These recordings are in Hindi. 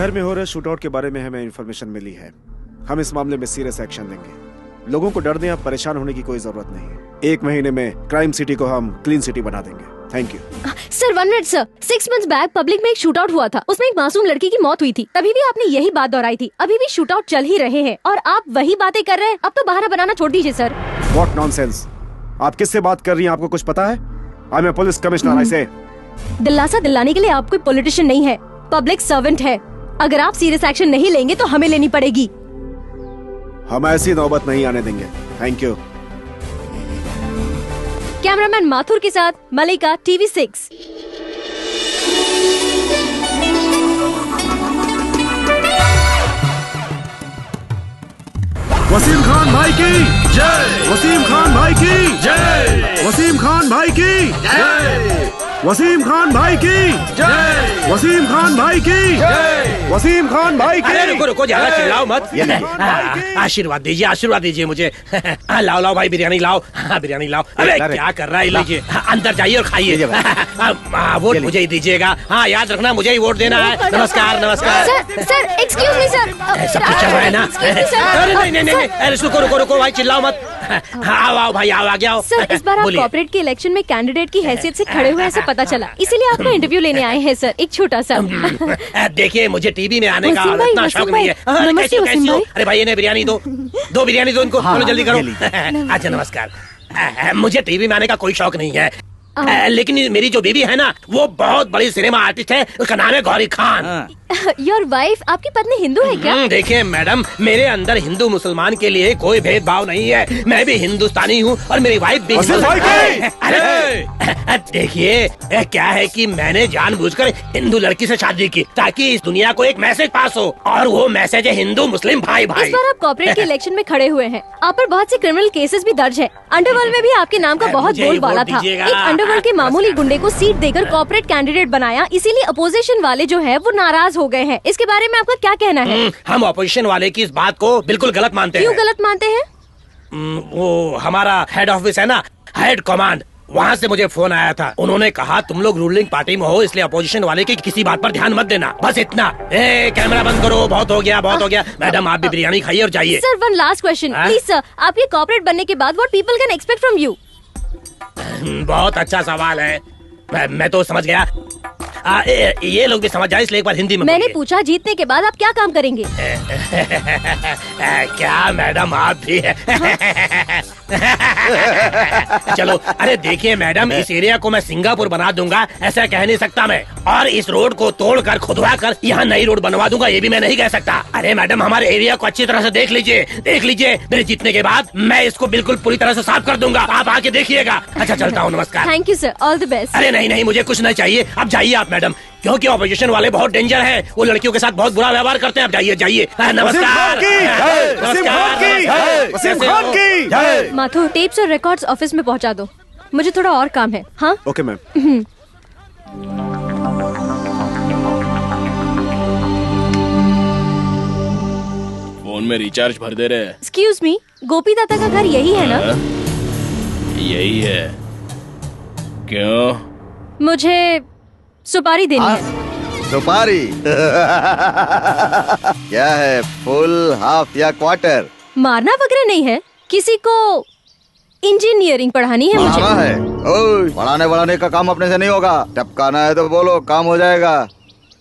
शहर में हो रहे शूटआउट के बारे में हमें इंफॉर्मेशन मिली है। हम इस मामले में सीरियस एक्शन लेंगे। लोगों को डरने या परेशान होने की कोई जरूरत नहीं है। 1 महीने में क्राइम सिटी को हम क्लीन सिटी बना देंगे। Thank you sir. 1 minute sir. 6 months back public में एक शूटआउट हुआ था, उसमें एक मासूम लड़की की मौत हुई थी। तभी भी आपने यही बात दोहराई थी। अभी भी शूटआउट चल ही रहे हैं और आप वही बातें कर रहे हैं। अब तो बहाना बनाना छोड़ दीजिए सर। What nonsense. आप किससे बात कर रही हैं? आपको कुछ पता है? I am a police commissioner. आई से दिलासा दिलाने के लिए आप कोई पॉलिटिशियन नहीं है, पब्लिक सर्वेंट है। अगर आप सीरियस एक्शन नहीं लेंगे तो हमें लेनी पड़ेगी। हम ऐसी नौबत नहीं आने देंगे। Thank you. कैमरामैन माथुर के साथ मलिका, TV6। वसीम खान भाई की जय। वसीम खान भाई की जय। वसीम खान भाई की जय। वसीम खान भाई की जय। वसीम खान भाई की जय। वसीम खान भाई की। अरे रुको रुको, ज्यादा चिल्लाओ मत। आशीर्वाद दीजिए मुझे। लाओ लाओ भाई, बिरयानी लाओ। बिरयानी लाओ। अरे क्या कर रहा है? लीजिए, अंदर जाइए और खाइए। वोट मुझे ही दीजिएगा। हाँ, याद रखना, मुझे ही वोट देना है। नमस्कार नमस्कार। Sir excuse me sir. सब कुछ चल रहा है ना? अरे नहीं, रुको भाई, चिल्लाओ मत। आओ भाई, आओ आगे आओ। सर, इस बार आप कॉर्पोरेट के इलेक्शन में कैंडिडेट की हैसियत से खड़े हुए ऐसा पता चला, इसीलिए आपका इंटरव्यू लेने आए हैं सर। एक छोटा सा। देखिए, मुझे टीवी में आने का इतना शौक नहीं है। नमस्ते वसीम भाई। अरे भाई, इन्हें बिरयानी दो बिरयानी दो इनको। चलो जल्दी करो। अच्छा नमस्कार। मुझे टीवी में आने का कोई शौक नहीं है, लेकिन मेरी जो बीवी है ना, वो बहुत बड़ी सिनेमा आर्टिस्ट है। उसका नाम है गौरी खान। योर वाइफ, आपकी पत्नी हिंदू है क्या? देखिए मैडम, मेरे अंदर हिंदू मुसलमान के लिए कोई भेदभाव नहीं है। मैं भी हिंदुस्तानी हूँ और मेरी वाइफ भी। अरे देखिए, क्या है कि मैंने जानबूझकर हिंदू लड़की से शादी की ताकि इस दुनिया को एक मैसेज पास हो, और वो मैसेज है हिंदू मुस्लिम भाई भाई। इस बार आप कॉर्पोरेट के इलेक्शन में खड़े हुए हैं। आप पर बहुत से क्रिमिनल केसेस भी दर्ज है। अंडरवर्ल्ड में भी आपके नाम का बहुत बोलबाला था। एक अंडरवर्ल्ड के मामूली गुंडे को सीट देकर कॉर्पोरेट कैंडिडेट बनाया, इसीलिए अपोजिशन वाले जो है वो नाराज हो गए हैं। इसके बारे में आपका क्या कहना है? हम अपोजिशन वाले की इस बात को बिल्कुल गलत मानते हैं। क्यों गलत मानते हैं? वो हमारा हेड ऑफिस है ना, हेड कमांड, वहाँ से मुझे फोन आया था। उन्होंने कहा तुम लोग रूलिंग पार्टी में हो, इसलिए अपोजिशन वाले की किसी बात पर ध्यान मत देना। बस इतना। कैमरा बंद करो। बहुत हो गया। मैडम, आप भी बिरयानी खाइए और जाइए। Sir, one last question please sir. आपके कॉर्पोरेट बनने के बाद what people can expect from you? बहुत अच्छा सवाल है। मैं तो समझ गया। ये लोग भी समझ जाए, इसलिए एक बार हिंदी में मैंने पूछा, जीतने के बाद आप क्या काम करेंगे? क्या मैडम, आप भी चलो। अरे देखिए मैडम, इस एरिया को मैं सिंगापुर बना दूंगा, ऐसा कह नहीं सकता मैं। और इस रोड को तोड़कर खुदवा कर यहाँ नई रोड बनवा दूंगा, ये भी मैं नहीं कह सकता। अरे मैडम, हमारे एरिया को अच्छी तरह से देख लीजिए। मेरे जीतने के बाद मैं इसको बिल्कुल पूरी तरह से साफ कर दूंगा, आप आके देखिएगा। अच्छा, चलता हूँ, नमस्कार। Thank you sir, all the best. अरे नहीं, मुझे कुछ नहीं चाहिए। अब जाइए आप मैडम, क्योंकि ऑपोजिशन वाले बहुत डेंजर हैं। वो लड़कियों के साथ बहुत बुरा व्यवहार करते हैं। आप जाइए। नमस्कार। माथुर, टेप्स और रिकॉर्ड्स ऑफिस में पहुंचा दो, मुझे थोड़ा और काम है। हाँ ओके मैम। फोन में रिचार्ज भर दे रहे। एक्सक्यूज मी, गोपी दादा का घर यही है ना? यही है। क्यों? मुझे सुपारी देनी है। सुपारी? क्या है, फुल, हाफ या क्वार्टर? मारना वगैरह नहीं है, किसी को इंजीनियरिंग पढ़ानी है मुझे। है। ओए, पढ़ाने का काम अपने से नहीं होगा। टपकाना है तो बोलो, काम हो जाएगा।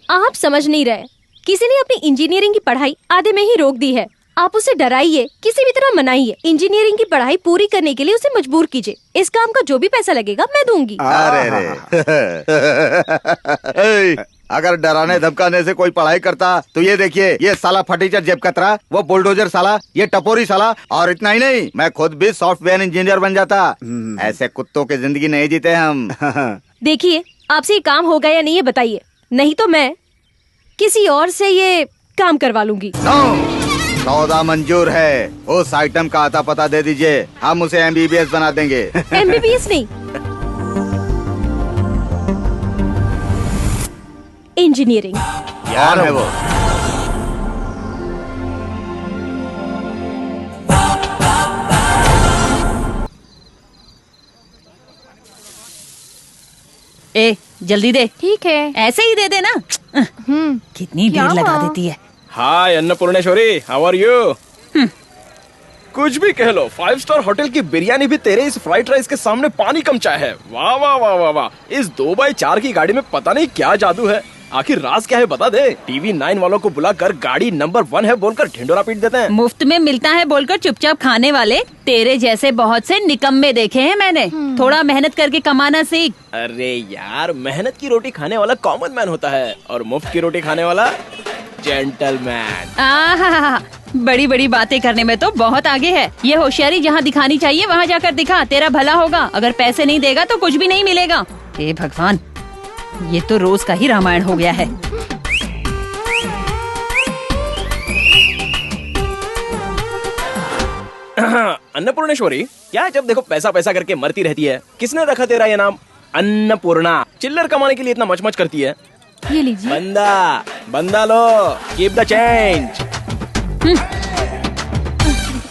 आप समझ नहीं रहे, किसी ने अपनी इंजीनियरिंग की पढ़ाई आधे में ही रोक दी है। आप उसे डराइए, किसी भी तरह मनाइए। इंजीनियरिंग की पढ़ाई पूरी करने के लिए उसे मजबूर कीजिए। इस काम का जो भी पैसा लगेगा मैं दूंगी। अरे अगर डराने धमकाने से कोई पढ़ाई करता तो ये देखिए, ये साला फटीचर जेब कतरा, वो बुलडोजर साला, ये टपोरी साला, और इतना ही नहीं, मैं खुद भी सॉफ्टवेयर इंजीनियर बन जाता। ऐसे कुत्तों की जिंदगी नहीं जीते हम। देखिए, आपसे ये काम होगा या नहीं ये बताइए, नहीं तो मैं किसी और से ये काम करवा लूंगी। सौदा मंजूर है। उस आइटम का आता पता दे दीजिए, हम उसे MBBS बना देंगे। MBBS नहीं, इंजीनियरिंग। यार है वो। ए जल्दी दे। ठीक है। ऐसे ही दे देना। कितनी क्या देर लगा हुआ? देती है। हाय अन्नपूर्णेश्वरी, हाउ आर यू? कुछ भी कह लो, 5 स्टार होटल की बिरयानी भी तेरे इस फ्राइड राइस के सामने पानी कम चाय है। वाह वाह वाह वाह वाह, इस 2x4 की गाड़ी में पता नहीं क्या जादू है। आखिर राज क्या है बता दे। टीवी 9 वालों को बुलाकर गाड़ी नंबर 1 है बोलकर ढिंडोरा पीट देते हैं। मुफ्त में मिलता है बोलकर चुपचाप खाने वाले तेरे जैसे बहुत से निकम्मे देखे हैं मैंने। थोड़ा मेहनत करके कमाना सीख। अरे यार, मेहनत की रोटी खाने वाला कॉमन मैन होता है और मुफ्त की रोटी खाने वाला जेंटलमैन। आहा, बड़ी बड़ी बातें करने में तो बहुत आगे है। ये होशियारी जहाँ दिखानी चाहिए वहाँ जाकर दिखा, तेरा भला होगा। अगर पैसे नहीं देगा तो कुछ भी नहीं मिलेगा। हे भगवान, ये तो रोज का ही रामायण हो गया है। अन्नपूर्णेश्वरी, क्या जब देखो पैसा पैसा करके मरती रहती है? किसने रखा तेरा ये नाम अन्नपूर्णा? चिल्लर कमाने के लिए इतना मच करती है। ये लीजिए। बंदा बंदा लो, कीप द चेंज।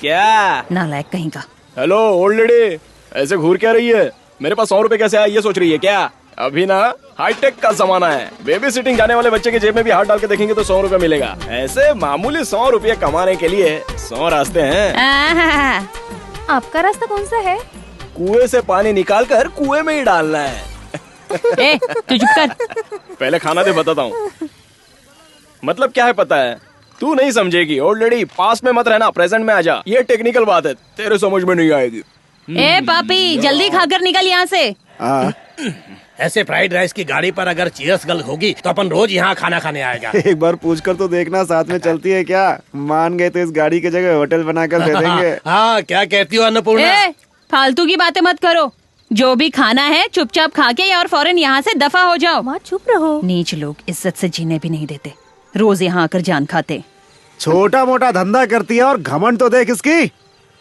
क्या? नालायक कहीं का। हेलो ओल्ड लेडी, ऐसे घूर क्या रही है? मेरे पास 100 रुपए कैसे आए ये सोच रही है क्या? अभी ना हाईटेक का जमाना है। बेबी सिटिंग जाने वाले बच्चे के जेब में भी हाथ डाल के देखेंगे तो 100 रुपए मिलेगा। ऐसे मामूली 100 रुपए कमाने के लिए 100 रास्ते हैं। आहा, आपका रास्ता कौन सा है? कुएं से पानी निकाल कर कुएं में ही डालना है। ए, तू चुप कर। पहले खाना दे, बताता हूँ। मतलब क्या है पता है? तू नहीं समझेगी ओल्ड लेडी, पास में मत रहना, प्रेजेंट में आ जा। ये टेक्निकल बात है, तेरे समझ में नहीं आएगी। ए पापी, जल्दी खाकर निकल यहाँ से। ऐसे फ्राइड राइस की गाड़ी पर अगर चीयर्स गर्ल होगी तो अपन रोज यहाँ खाना खाने आएगा। एक बार पूछ कर तो देखना, साथ में चलती है क्या? मान गए तो इस गाड़ी की जगह होटल बनाकर दे देंगे। हाँ, क्या कहती हो अन्नपूर्णा? ए, फालतू की बातें मत करो। जो भी खाना है चुपचाप खा के और फौरन यहाँ से दफा हो जाओ। माँ चुप रहो। नीच लोग इज्जत से जीने भी नहीं देते, रोज यहाँ आकर जान खाते। छोटा मोटा धंधा करती है और घमंड तो देख इसकी।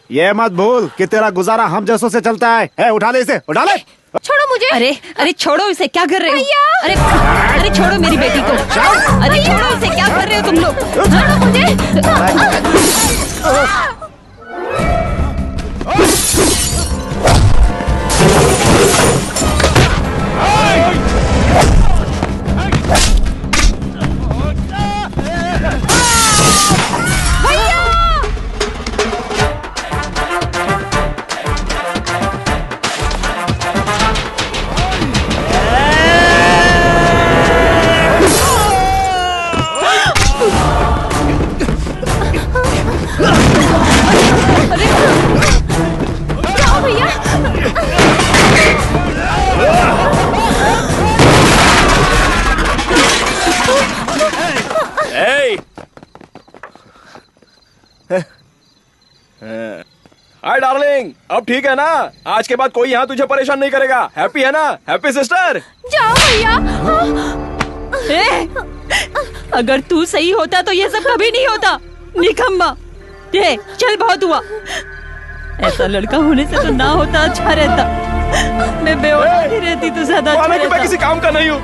ये मत भूल कि तेरा गुजारा हम जैसों से चलता है। उठा ले इसे, उठा ले। छोड़ो मुझे। अरे अरे छोड़ो इसे, क्या कर रहे हो? अरे अरे छोड़ो मेरी बेटी को। अरे छोड़ो इसे, क्या कर रहे हो तुम लोग? छोड़ो मुझे। जाओ भैया। हाय डार्लिंग, अब ठीक है ना? आज के बाद कोई यहाँ तुझे परेशान नहीं करेगा। हैप्पी है ना? Happy sister? जाओ भैया। ए, अगर तू सही होता तो ये सब कभी नहीं होता। निकम्मा। ये चल, बहुत हुआ। ऐसा लड़का होने से तो ना होता अच्छा रहता। मैं बेवजह ही रहती तो ज्यादा अच्छा माना कि मैं रहता। किसी काम का नहीं हूँ।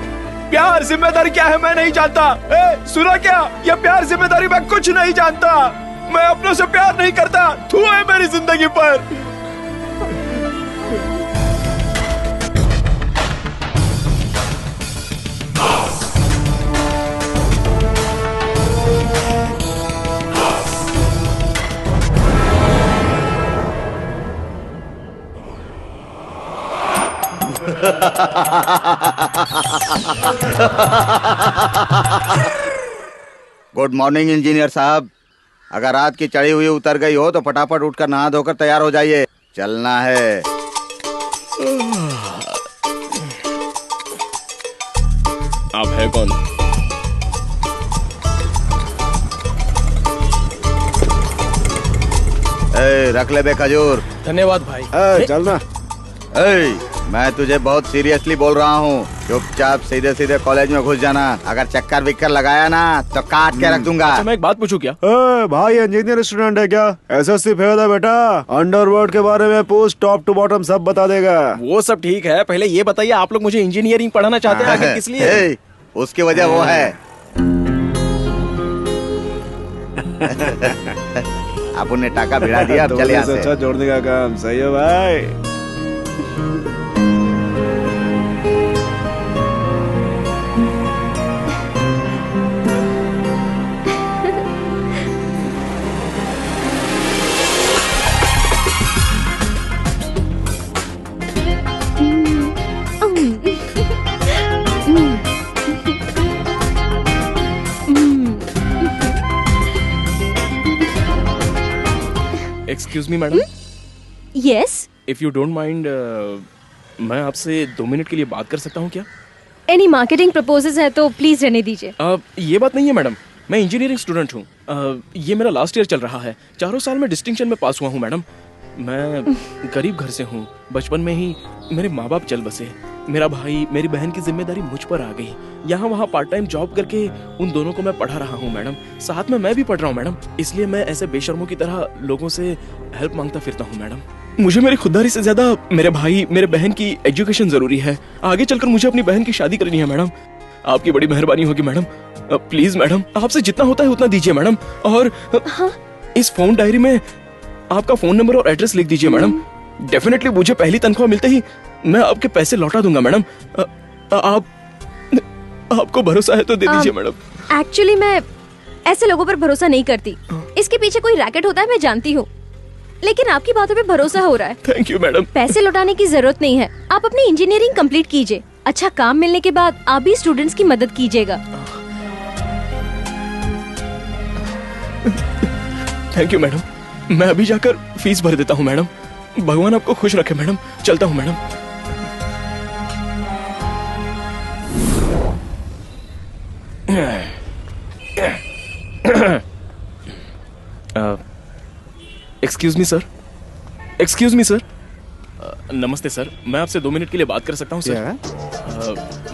प्यार जिम्मेदारी क्या है मैं नहीं जानता। सुना क्या? ये प्यार जिम्मेदारी मैं कुछ नहीं जानता। मैं अपनों से प्यार नहीं करता। तू है मेरी जिंदगी पर। गुड मॉर्निंग इंजीनियर साहब। अगर रात की चढ़ी हुई उतर गई हो तो फटाफट उठकर नहा धोकर तैयार हो जाइए, चलना है। आप है कौन? रख ले बे खजूर। धन्यवाद भाई। चलना। मैं तुझे बहुत सीरियसली बोल रहा हूँ, चुपचाप सीधे सीधे कॉलेज में घुस जाना। अगर चक्कर विक्कर लगाया ना तो काट के रख दूंगा। अच्छा, मैं एक बात पूछूं क्या? भाई इंजीनियर स्टूडेंट है क्या? एसएससी फेल है बेटा। अंडरवर्ल्ड के बारे में पूछ, टॉप टू बॉटम सब बता देगा। वो सब ठीक है, पहले ये बताइए आप लोग मुझे इंजीनियरिंग पढ़ाना चाहते हैं, आखिर किस लिए? उसकी वजह वो है। अपन ने टाका भिड़ा दिया, अब चले यहाँ से। अच्छा जोड़ने का काम सही है भाई। Excuse me madam, yes, if you don't mind, मैं आपसे 2 मिनट के लिए बात कर सकता हूँ क्या? एनी मार्केटिंग प्रपोजल्स है तो प्लीज रहने दीजिए। ये बात नहीं है मैडम, मैं इंजीनियरिंग स्टूडेंट हूँ। ये मेरा लास्ट ईयर चल रहा है। 4 साल में डिस्टिंक्शन में पास हुआ हूँ मैडम। मैं गरीब घर से हूँ। बचपन में ही मेरे माँ बाप चल बसे। मेरा भाई, मेरी बहन की जिम्मेदारी मुझ पर आ गई। यहाँ वहाँ पार्ट टाइम जॉब करके उन दोनों को मैं पढ़ा रहा हूँ मैडम। साथ में मैं भी पढ़ रहा हूँ मैडम। इसलिए मैं ऐसे बेशर्मों की तरह लोगों से हेल्प मांगता फिरता हूँ मैडम। मुझे मेरी खुददारी से ज्यादा मेरे भाई, मेरे बहन की एजुकेशन जरूरी है। आगे चलकर मुझे अपनी बहन की शादी करनी है मैडम। आपकी बड़ी मेहरबानी होगी मैडम। प्लीज मैडम, आपसे जितना होता है उतना दीजिए मैडम। और इस फोन डायरी में आपका फोन नंबर और एड्रेस लिख दीजिए मैडम। डेफिनेटली मुझे पहली तनख्वाह मिलते ही मैं आपके पैसे लौटा दूंगा मैडम। आपको भरोसा है तो दे दीजिए मैडम। एक्चुअली मैं ऐसे लोगों पर भरोसा नहीं करती। इसके पीछे कोई रैकेट होता है मैं जानती हूँ, लेकिन आपकी बातों पे भरोसा हो रहा है। Thank you madam. पैसे लौटाने की जरूरत नहीं है। आप अपनी इंजीनियरिंग कंप्लीट कीजिए। अच्छा काम मिलने के बाद आप भी स्टूडेंट्स की मदद कीजिएगा। Thank you madam. मैं अभी जाकर फीस भर देता हूँ मैडम। भगवान आपको खुश रखे मैडम। चलता हूँ madam. Excuse me sir. Excuse me sir. नमस्ते सर, मैं आपसे 2 मिनट के लिए बात कर सकता हूँ सर?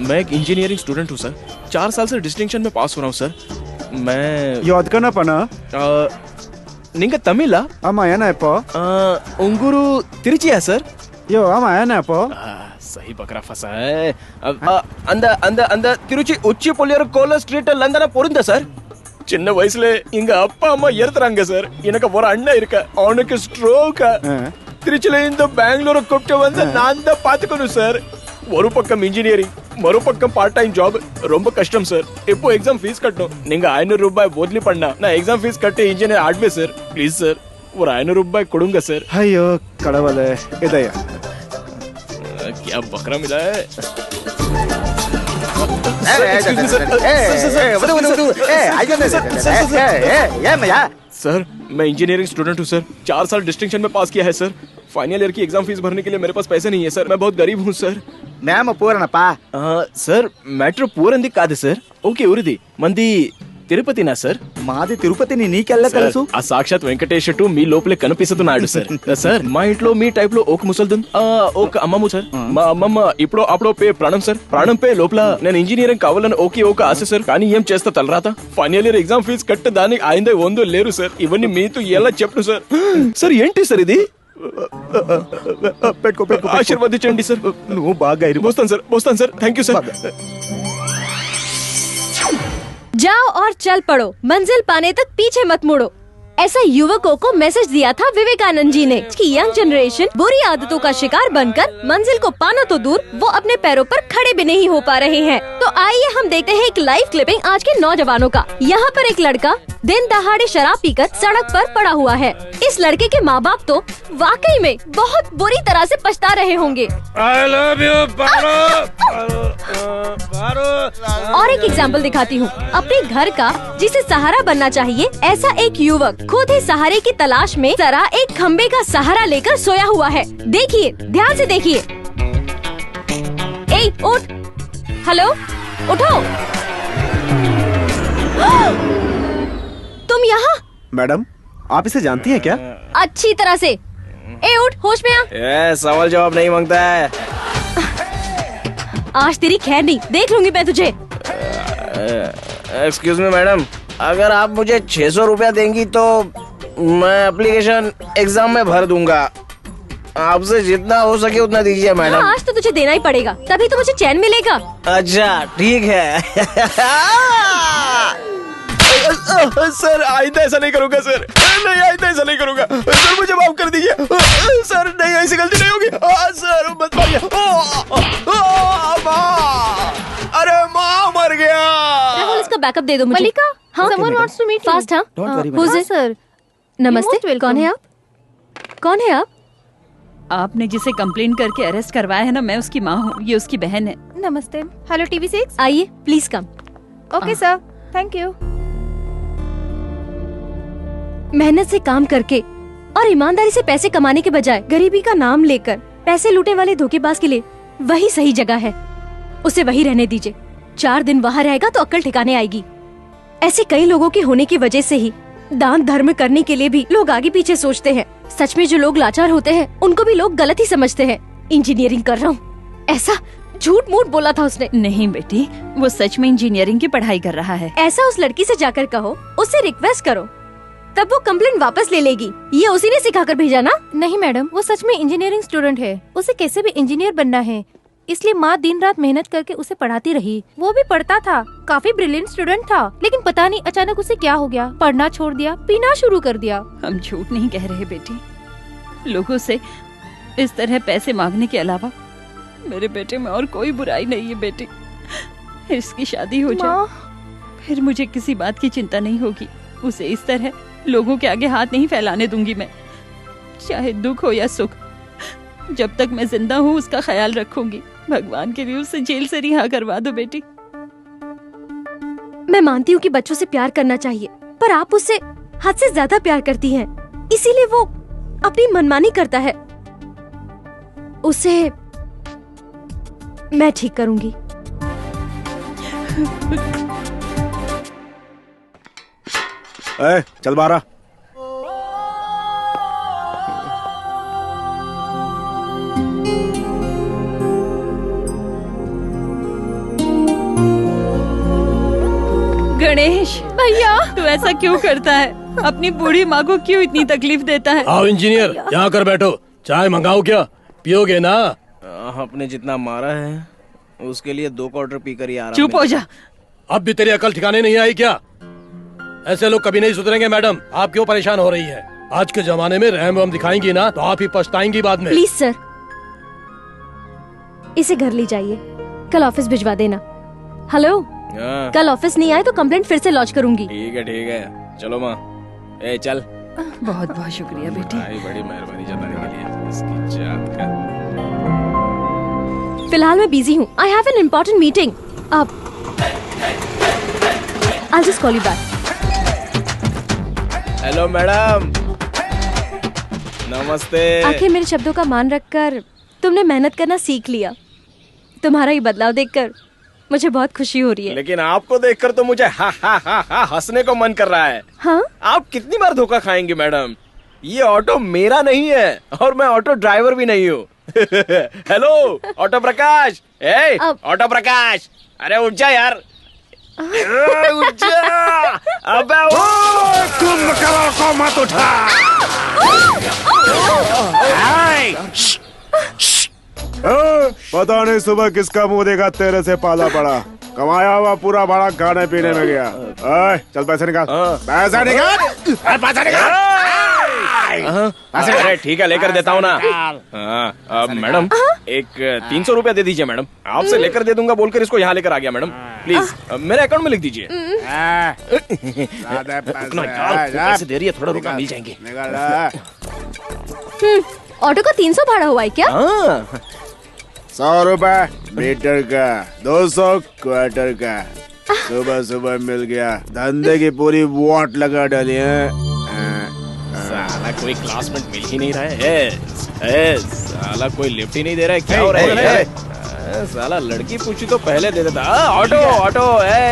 मैं एक इंजीनियरिंग स्टूडेंट हूँ सर। 4 साल से डिस्टिंक्शन में पास हो रहा हूँ सर। मैं निंगा तमिला उंगूरू तिरुचिया सर। सही बकरा फंसा है। अंद तिरुची उच्ची पोलियर कोला स्ट्रीट लंदन पोरिंदा सर। சின்ன வயசுல எங்க அப்பா அம்மா இறந்துறாங்க சார். எனக்கு ஒரு அண்ணன் இருக்க, அவனுக்கு ஸ்ட்ரோக். திருச்சியில இந்த பெங்களூரை கூப்பிட்டு வந்து நான் தான் பாத்துக்கணும் சார். ஒரு பக்கம் இன்ஜினியரிங், மறுபக்கம் பார்ட் டைம் ஜாப். ரொம்ப கஷ்டம் சார். இப்போ எக்ஸாம் ஃபீஸ் கட்டணும். நீங்க 500 ரூபாய் போதலி பண்ணா நான் எக்ஸாம் ஃபீஸ் கட்டி இன்ஜினியர் ஆடுவேன் சார். ப்ளீஸ் சார், ஒரு 500 ரூபாய் கொடுங்க சார். ஐயோ கடவுளே, இதையா क्या बकरा मिला है? सर मैं इंजीनियरिंग स्टूडेंट हूँ सर। 4 साल डिस्टिंक्शन में पास किया है सर। फाइनल ईयर की एग्जाम फीस भरने के लिए मेरे पास पैसे नहीं है सर। मैं बहुत गरीब हूँ सर। सर मैटर पूरंदी कादे सर. ओके उरिदी मंदी తిరుపతి నా సార్. మాది తిరుపతిని నీకెళ్ళ తెలుసు? ఆ సాక్షాత్ వెంకటేశ్వరుడు మీ లోపలే కనిపిస్తున్నాడు సార్. సార్ మా ఇంట్లో మీ టైప్ లో ఒక ముసల్దన్ ఒక అమ్మమ్మ సార్. మా అమ్మమ్మ ఇప్పుడు అప్పుడు పే ప్రాణం సార్. ప్రాణం పే లోపల నేను ఇంజనీరింగ్ కావాలని ఒక ఆశ సార్. కానీ ఏం చేస్తా తలరాత. ఫైనల్ ఇయర్ ఎగ్జామ్ ఫీజు కట్ట దానికి ఆయిందే వందో లేరు సార్. ఇవన్నీ మీతో ఎలా చెప్పను సార్. సార్ ఏంటి సార్ ఇది? పెట్టుకో ఆశీర్వదించండి సార్. నువ్వు బాగా వస్తాను సార్. Thank you sir. जाओ और चल पड़ो, मंजिल पाने तक पीछे मत मुड़ो। ऐसा युवकों को मैसेज दिया था विवेकानंद जी ने कि यंग जनरेशन बुरी आदतों का शिकार बनकर मंजिल को पाना तो दूर, वो अपने पैरों पर खड़े भी नहीं हो पा रहे हैं। तो आइए हम देखते हैं एक लाइव क्लिपिंग आज के नौजवानों का। यहाँ पर एक लड़का दिन दहाड़े शराब पीकर सड़क पर पड़ा हुआ है। इस लड़के के माँ बाप तो वाकई में बहुत बुरी तरह से पछता रहे होंगे। I love you, पारो। और एक एग्जाम्पल दिखाती हूँ अपने घर का, जिसे सहारा बनना चाहिए। ऐसा एक युवक खुद ही सहारे की तलाश में जरा एक खम्बे का सहारा लेकर सोया हुआ है। देखिए, ध्यान से देखिए। ए उठ, हेलो, उठो। तुम यहाँ? मैडम आप इसे जानती हैं क्या? अच्छी तरह से। ए उठ, होश में आ। सवाल जवाब नहीं मांगता है। आज तेरी खैर नहीं, देख लूंगी मैं तुझे। एक्सक्यूज मी मैडम, अगर आप मुझे 600 रुपया देंगी तो मैं एप्लीकेशन एग्जाम में भर दूंगा। आपसे जितना हो सके उतना दीजिए मैडम। हाँ, आज तो तुझे देना ही पड़ेगा, तभी तो मुझे चैन मिलेगा। अच्छा ठीक है। सर आइंदा ऐसा नहीं करूंगा सर। नहीं आइंदा ऐसा नहीं करूंगा सर। मुझे माफ कर दीजिए सर। नहीं ऐसी गलती नहीं होगी सर। मत मारिए। अरे माँ मर गया। राहुल, इसका बैकअप दे दो मुझे। मलिका, हाँ, someone wants to meet you. Fast. हाँ, Don't worry, Who's madam. it? Sir नमस्ते, You're most कौन है आप? कौन है आप? आपने जिसे कंप्लेन करके अरेस्ट करवाया है ना, मैं उसकी माँ हूँ, ये उसकी बहन है। नमस्ते। Hello TV6। आइए please come. Okay sir, thank you. मेहनत से काम करके और ईमानदारी से पैसे कमाने के बजाय गरीबी का नाम लेकर पैसे लूटने वाले धोखेबाज के लिए वही सही जगह है। उसे वही रहने दीजिए। 4 दिन वहाँ रहेगा तो अक्ल ठिकाने आएगी। ऐसे कई लोगों के होने की वजह से ही दान धर्म करने के लिए भी लोग आगे पीछे सोचते हैं। सच में जो लोग लाचार होते हैं उनको भी लोग गलत ही समझते हैं। इंजीनियरिंग कर रहा हूँ ऐसा झूठ मूठ बोला था उसने। नहीं बेटी, वो सच में इंजीनियरिंग की पढ़ाई कर रहा है। ऐसा उस लड़की से जाकर कहो, उससे रिक्वेस्ट करो, तब वो कंप्लेंट वापस ले लेगी। ये उसी ने सिखाकर भेजा ना? नहीं मैडम, वो सच में इंजीनियरिंग स्टूडेंट है। उसे कैसे भी इंजीनियर बनना है, इसलिए माँ दिन रात मेहनत करके उसे पढ़ाती रही। वो भी पढ़ता था, काफी ब्रिलियंट स्टूडेंट था, लेकिन पता नहीं अचानक उसे क्या हो गया, पढ़ना छोड़ दिया, पीना शुरू कर दिया। हम झूठ नहीं कह रहे बेटी। लोगों से इस तरह पैसे मांगने के अलावा मेरे बेटे में और कोई बुराई नहीं है बेटी। इसकी शादी हो जाए फिर मुझे किसी बात की चिंता नहीं होगी। उसे इस तरह लोगों के आगे हाथ नहीं फैलाने दूंगी मैं, चाहे दुख हो या सुख। जब तक मैं जिंदा हूँ उसका ख्याल रखूंगी। भगवान के लिए उसे जेल से रिहा करवा दो बेटी। मैं मानती हूँ कि बच्चों से प्यार करना चाहिए, पर आप उससे हद से ज्यादा प्यार करती हैं, इसीलिए वो अपनी मनमानी करता है। उसे मैं ठीक करूंगी। चल बारा। गणेश भैया, तू ऐसा क्यों करता है? अपनी बूढ़ी माँ को क्यों इतनी तकलीफ देता है? आओ इंजीनियर, यहाँ कर बैठो। चाय मंगाओ क्या? पियोगे ना? आपने जितना मारा है उसके लिए 2 क्वार्टर पीकर ही आ रहा। चुप हो जा। अब भी तेरी अकल ठिकाने नहीं आई क्या? ऐसे लोग कभी नहीं सुधरेंगे मैडम। आप क्यों परेशान हो रही है? आज के जमाने में रहम वहम दिखाएंगी ना तो आप ही पछताएंगी बाद में। प्लीज सर, इसे घर ले जाइए, कल ऑफिस भिजवा देना। हेलो, कल ऑफिस नहीं आए तो कंप्लेंट फिर से लॉन्च करूंगी। ठीक है, चलो माँ। ए चल। बहुत बहुत शुक्रिया बेटी। बड़ी मेहरबानी जताने के लिए। इसकी जात का। फिलहाल मैं बिजी हूँ। I have an important meeting. अब I'll just call you back. Hello madam, नमस्ते। आखिर मेरे शब्दों का मान रखकर तुमने मेहनत करना सीख लिया। तुम्हारा ये बदलाव देखकर मुझे बहुत खुशी हो रही है। लेकिन आपको देखकर तो मुझे हा हंसने को मन कर रहा है। हाँ? आप कितनी बार धोखा खाएंगी मैडम? ये ऑटो मेरा नहीं है और मैं ऑटो ड्राइवर भी नहीं हूँ। हेलो ऑटो प्रकाश। ए ऑटो प्रकाश, अरे उठ जा यार। उठ जा। अबे तुम करो को मत उठा। पता नहीं सुबह किसका मुंह देखा तेरे से पाला पड़ा। कमाया हुआ पूरा भाड़ा खाने पीने में गया। चल पैसे निकाल। पैसा निकाल। पैसा निकाल। अरे ठीक है, लेकर देता हूँ ना। मैडम एक 300 रुपया दे दीजिए मैडम। आपसे लेकर दे दूंगा बोलकर इसको यहाँ लेकर आ गया मैडम। प्लीज मेरे अकाउंट में लिख दीजिए। पैसे दे रही है, थोड़ा रुका, मिल जाएंगे। ऑटो का 300 भाड़ा हुआ है क्या? 100 रुपए मीटर का, 200 क्वार्टर का। सुबह सुबह मिल गया। धंधे की पूरी वॉट लगा डाली है। साला कोई क्लासमेट मिल ही नहीं रहा है। साला कोई लिफ्ट ही नहीं दे रहा है। क्या हो रहा है? साला लड़की पूछी तो पहले दे देता। ऑटो ऑटो,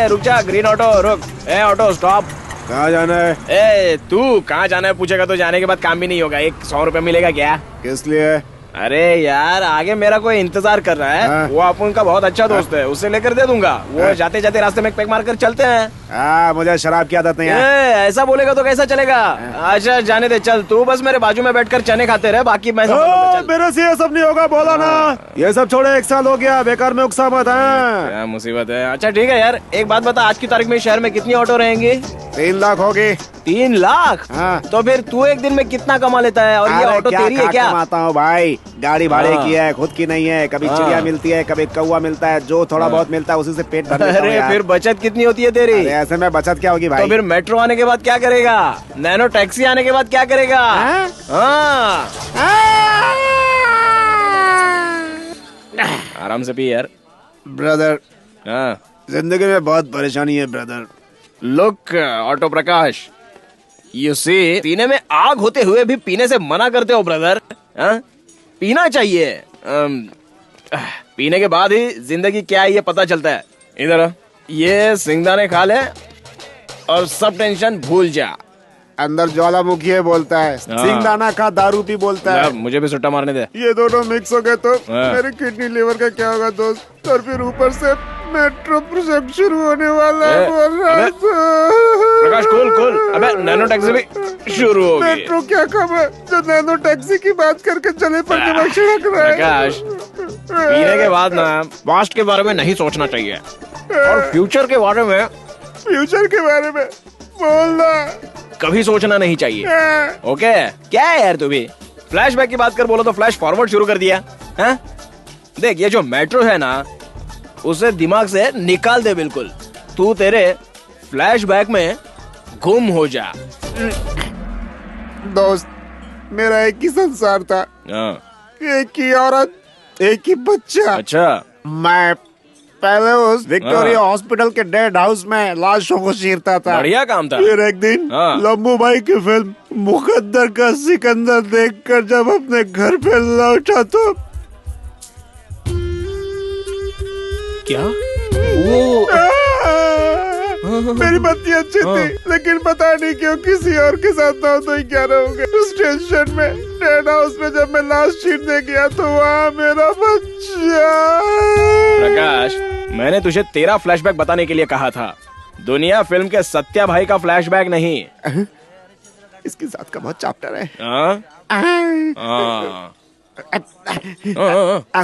रुक जा, ग्रीन ऑटो रुक। Auto stop. कहाँ जाना है? तू कहाँ जाना है पूछेगा तो जाने के बाद काम भी नहीं होगा। एक 100 रुपया मिलेगा क्या? किस लिए? अरे यार आगे मेरा कोई इंतजार कर रहा है। हाँ। वो अपन का बहुत अच्छा दोस्त है, उससे लेकर दे दूंगा। वो जाते जाते रास्ते में एक पैक मारकर चलते हैं। मुझे शराब की आदत नहीं है। ऐसा बोलेगा तो कैसा चलेगा? अच्छा जाने दे, चल तू बस मेरे बाजू में बैठकर चने खाते रहे, बाकी मैं मेरे से ये सब नहीं होगा, बोला ना। ये सब छोड़े, 1 साल हो गया, बेकार में उकसा मत है। क्या मुसीबत है? अच्छा ठीक है यार, एक बात बता, आज की तारीख में शहर में कितनी ऑटो रहेंगी? 3 लाख होगी। 3 लाख? हाँ। तो फिर तू एक दिन में कितना कमा लेता है? और ये ऑटो तेरी है क्या? कमाता हूँ भाई, गाड़ी भाड़े की है, खुद की नहीं है। कभी चिड़िया मिलती है, कभी कौवा मिलता है, जो थोड़ा बहुत मिलता है उसी से पेट भर लेता हूँ। अरे फिर बचत कितनी होती है तेरी? ऐसे में बचत क्या होगी भाई? तो फिर मेट्रो आने के बाद क्या करेगा? नैनो टैक्सी आने के बाद क्या करेगा? हाँ। आराम से पी यार। ब्रदर, हाँ जिंदगी में बहुत परेशानी है brother. Look auto Prakash, you see, सीने में आग होते हुए भी पीने से मना करते हो ब्रदर। पीना चाहिए। पीने के बाद ही जिंदगी क्या है ये पता चलता है। इधर ये सिंगदाने खा ले और सब टेंशन भूल जा। अंदर ज्वालामुखी है बोलता है, सिंगदाना का दारू भी बोलता है। मुझे भी सुट्टा मारने दे। ये दोनों मिक्स हो गए तो मेरी किडनी लीवर का क्या होगा दोस्त। और फिर ऊपर से मेट्रो प्रोजेक्ट शुरू होने वाला है बोल रहा है। प्रकाश कूल। अबे नैनो टैक्सी भी शुरू होगी। मेट्रो क्या खबर जो नैनो टैक्सी की बात करके चले पर दिमाग छिड़क रहा है। प्रकाश, पीने के बाद ना पास्ट के बारे में नहीं सोचना चाहिए और फ्यूचर के बारे में बोलना कभी सोचना नहीं चाहिए। ओके? क्या है यार तू भी फ्लैशबैक की बात कर बोलो तो फ्लैश फॉरवर्ड शुरू कर दिया है? देख ये जो मेट्रो है ना उसे दिमाग से निकाल दे बिल्कुल। तू तेरे फ्लैशबैक में गुम हो जा। दोस्त मेरा एक ही संसार था, एक ही औरत, एक ही बच्चा। अच्छा। मैं पहले उस विक्टोरिया हॉस्पिटल के डेड हाउस में लाशों को चीरता था। बढ़िया काम था। फिर एक दिन लम्बू भाई की फिल्म मुकद्दर का सिकंदर देखकर जब अपने घर पे लौटा तो क्या वो मेरी पत्नी अच्छी थी लेकिन पता नहीं क्यों किसी और के साथ ना हो तो क्या रहोगे। उस टेंशन में डेड हाउस में जब मैं लाश चीरने गया तो वहाँ मेरा बच्चा। प्रकाश, मैंने तुझे तेरा फ्लैशबैक बताने के लिए कहा था, दुनिया फिल्म के सत्या भाई का फ्लैशबैक नहीं। इसकी जात का बहुत चैप्टर है।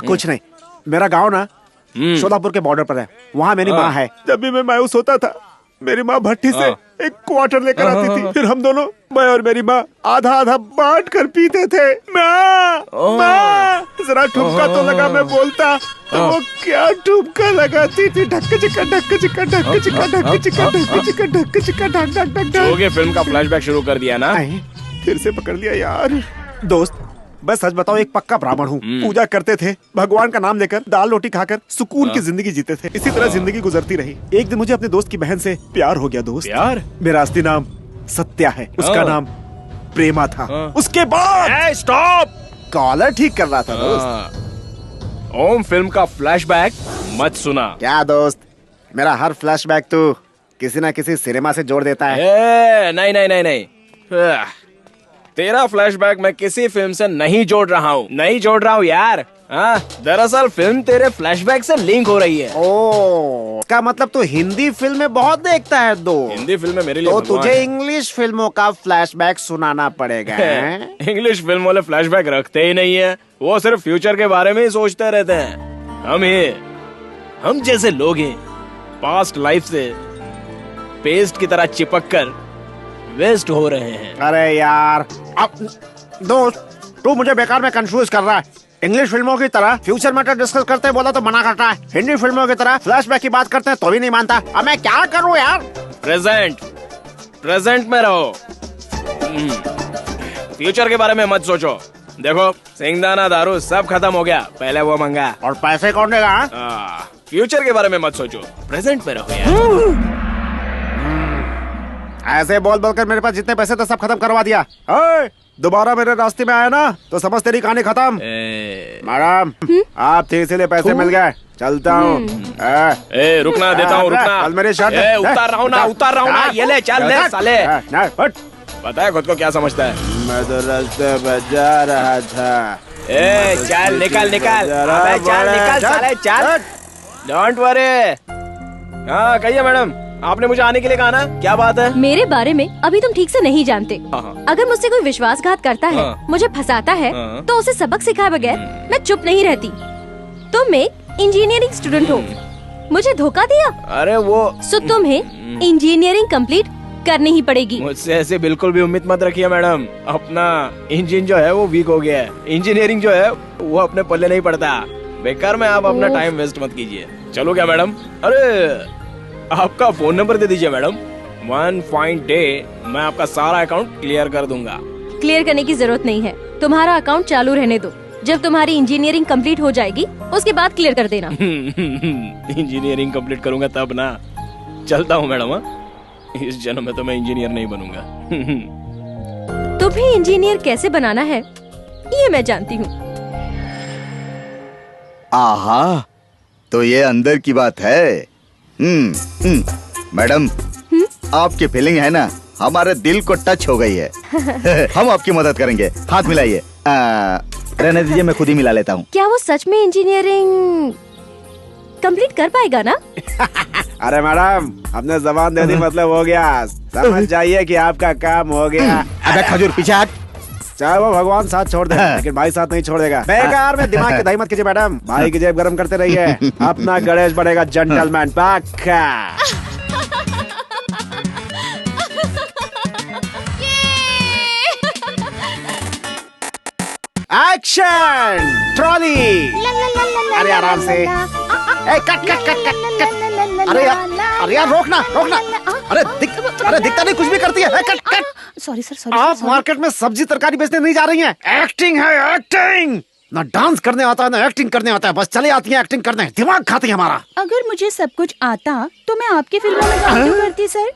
कुछ नहीं, मेरा गांव ना शोलापुर के बॉर्डर पर है, वहाँ मेरी माँ है। जब भी मैं मायूस होता था मेरी माँ भट्टी से एक क्वार्टर लेकर आती थी, फिर हम दोनों, मैं और मेरी माँ आधा आधा बांट कर पीते थे। माँ जरा ठुमका तो लगा, मैं बोलता तो वो क्या ठुमका लगाती थी। ढक चिका ढक चिका ढक चिका ढक चिका ढक चिका ढक चिका ढक ढक ढक ढक। फिल्म का फ्लैशबैक शुरू कर दिया ना। फिर से पकड़ लिया यार। दोस्त मैं सच बताऊं एक पक्का ब्राह्मण हूँ। पूजा करते थे, भगवान का नाम लेकर दाल रोटी खाकर सुकून की जिंदगी जीते थे। इसी तरह जिंदगी गुजरती रही। एक दिन मुझे अपने दोस्त की बहन से प्यार हो गया। दोस्त प्यार? मेरा असली नाम सत्या है, उसका नाम प्रेमा था। उसके बाद स्टॉप, कॉलर ठीक कर रहा था दोस्त। ओम फिल्म का फ्लैशबैक मत सुना। क्या दोस्त, मेरा हर फ्लैशबैक तो किसी न किसी सिनेमा से जोड़ देता है। नहीं नहीं नहीं नहीं, तेरा फ्लैशबैक मैं किसी फिल्म से नहीं जोड़ रहा हूँ यार। दरअसल फिल्म तेरे फ्लैशबैक से लिंक हो रही है। ओह, इसका मतलब तो हिंदी फिल्में बहुत देखता है दो। हिंदी फिल्में मेरे लिए तो तुझे इंग्लिश फिल्मों का फ्लैशबैक सुनाना पड़ेगा। इंग्लिश फिल्म वाले फ्लैशबैक रखते ही नहीं है, वो सिर्फ फ्यूचर के बारे में ही सोचते रहते हैं। हम जैसे लोग हैं पास्ट लाइफ से पेस्ट की तरह चिपक कर वेस्ट हो रहे हैं। अरे यार अब दोस्त तू मुझे बेकार में कंफ्यूज कर रहा है। इंग्लिश फिल्मों की तरह फ्यूचर मैटर डिस्कस करते बोला तो मना करता है, हिंदी फिल्मों की तरह फ्लैशबैक की बात करते हैं तो भी नहीं मानता। अब मैं क्या करूं यार। प्रेजेंट में रहो, फ्यूचर के बारे में मत सोचो। देखो सिंगदाना दारू सब खत्म हो गया, पहले वो मंगा। और पैसे कौन देगा? फ्यूचर के बारे में मत सोचो, प्रेजेंट में रहो यार। ऐसे बोल बोलकर मेरे पास जितने पैसे थे सब खत्म करवा दिया। दोबारा मेरे रास्ते में आया ना तो समझ तेरी कहानी खत्म। मैडम आप थे इसीलिए पैसे मिल गए, चलता हूँ। रुकना, देता हूँ, रुकना। कल मेरी शर्ट उतार रहा हूँ ना, ये ले, चल ले साले। पता है खुद को क्या समझता है? मैं तो रास्ते पे जा रहा था। चल निकल, चल साले चल। Don't worry. हाँ कहिए मैडम, आपने मुझे आने के लिए कहा ना, क्या बात है? मेरे बारे में अभी तुम ठीक से नहीं जानते। अगर मुझसे कोई विश्वासघात करता है, मुझे फंसाता है, तो उसे सबक सिखाए बगैर मैं चुप नहीं रहती। तुम एक इंजीनियरिंग स्टूडेंट हो, मुझे धोखा दिया। अरे वो सो तुम्हें इंजीनियरिंग कंप्लीट करनी ही पड़ेगी। मुझसे ऐसे बिल्कुल भी उम्मीद मत रखिए मैडम, अपना इंजन जो है वो वीक हो गया है। इंजीनियरिंग जो है वो अपने पल्ले नहीं पड़ता। बेकार में आप अपना टाइम वेस्ट मत कीजिए। चलो क्या मैडम? अरे आपका फोन नंबर दे दीजिए मैडम, वन फाइन डे मैं आपका सारा अकाउंट क्लियर कर दूंगा। क्लियर करने की जरूरत नहीं है, तुम्हारा अकाउंट चालू रहने दो। जब तुम्हारी इंजीनियरिंग कंप्लीट हो जाएगी उसके बाद क्लियर कर देना। इंजीनियरिंग कंप्लीट करूंगा तब ना। चलता हूँ मैडम, इस जन्म में तो मैं इंजीनियर नहीं बनूंगा। तो भी इंजीनियर कैसे बनाना है ये मैं जानती हूँ। आहा, तो ये अंदर की बात है। मैडम, आपकी फीलिंग है ना, हमारे दिल को टच हो गई है। हम आपकी मदद करेंगे, हाथ मिलाइए। रहने दीजिए, मैं खुद ही मिला लेता हूँ। क्या वो सच में इंजीनियरिंग कंप्लीट कर पाएगा ना? अरे मैडम, हमने जबान दे दी, मतलब हो गया। समझ जाइए कि आपका काम हो गया। अबे खजूर, पीछे हट। चाहे वो भगवान साथ छोड़ दे, लेकिन भाई साथ नहीं छोड़ेगा। बेकार में दिमाग की दही मत कीजिए मैडम, भाई की जेब गरम करते रहिए। अपना गणेश बनेगा जेंटलमैन पक्का। Action trolley. अरे आराम से, cut cut cut cut cut. अरे यार रोकना रोकना। अरे दिखता नहीं, कुछ भी करती है। Cut cut. Sorry sir, sorry. आप मार्केट में सब्जी तरकारी बेचने नहीं जा रही हैं। एक्टिंग है, एक्टिंग। ना डांस करने आता है ना एक्टिंग करने आता है, बस चले आती हैं एक्टिंग करने, दिमाग खाती है हमारा। अगर मुझे सब कुछ आता तो मैं आपकी फिल्मों में काम क्यों करती सर?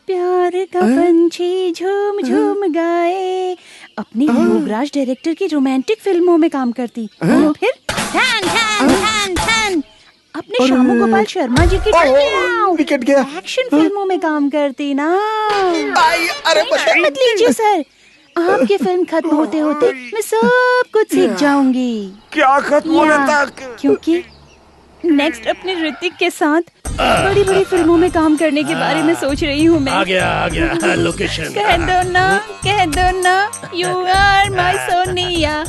प्यार का पंछी झूम झूम गाए, अपनी योगराज डायरेक्टर की रोमांटिक फिल्मों में काम करती, और फिर ठन ठन ठन ठन अपने शामू गोपाल शर्मा जी की विकेट गया। एक्शन फिल्मों में काम करती ना। अरे टेंशन मत लीजिए सर, आपकी फिल्म खत्म होते होते मैं सब कुछ सीख जाऊंगी। क्या खत्म होने तक? क्योंकि नेक्स्ट अपने ऋतिक के साथ बड़ी बड़ी फिल्मों में काम करने के बारे में सोच रही हूँ मैं। आ गया लोकेशन। कह दो ना यू आर माय सोनिया।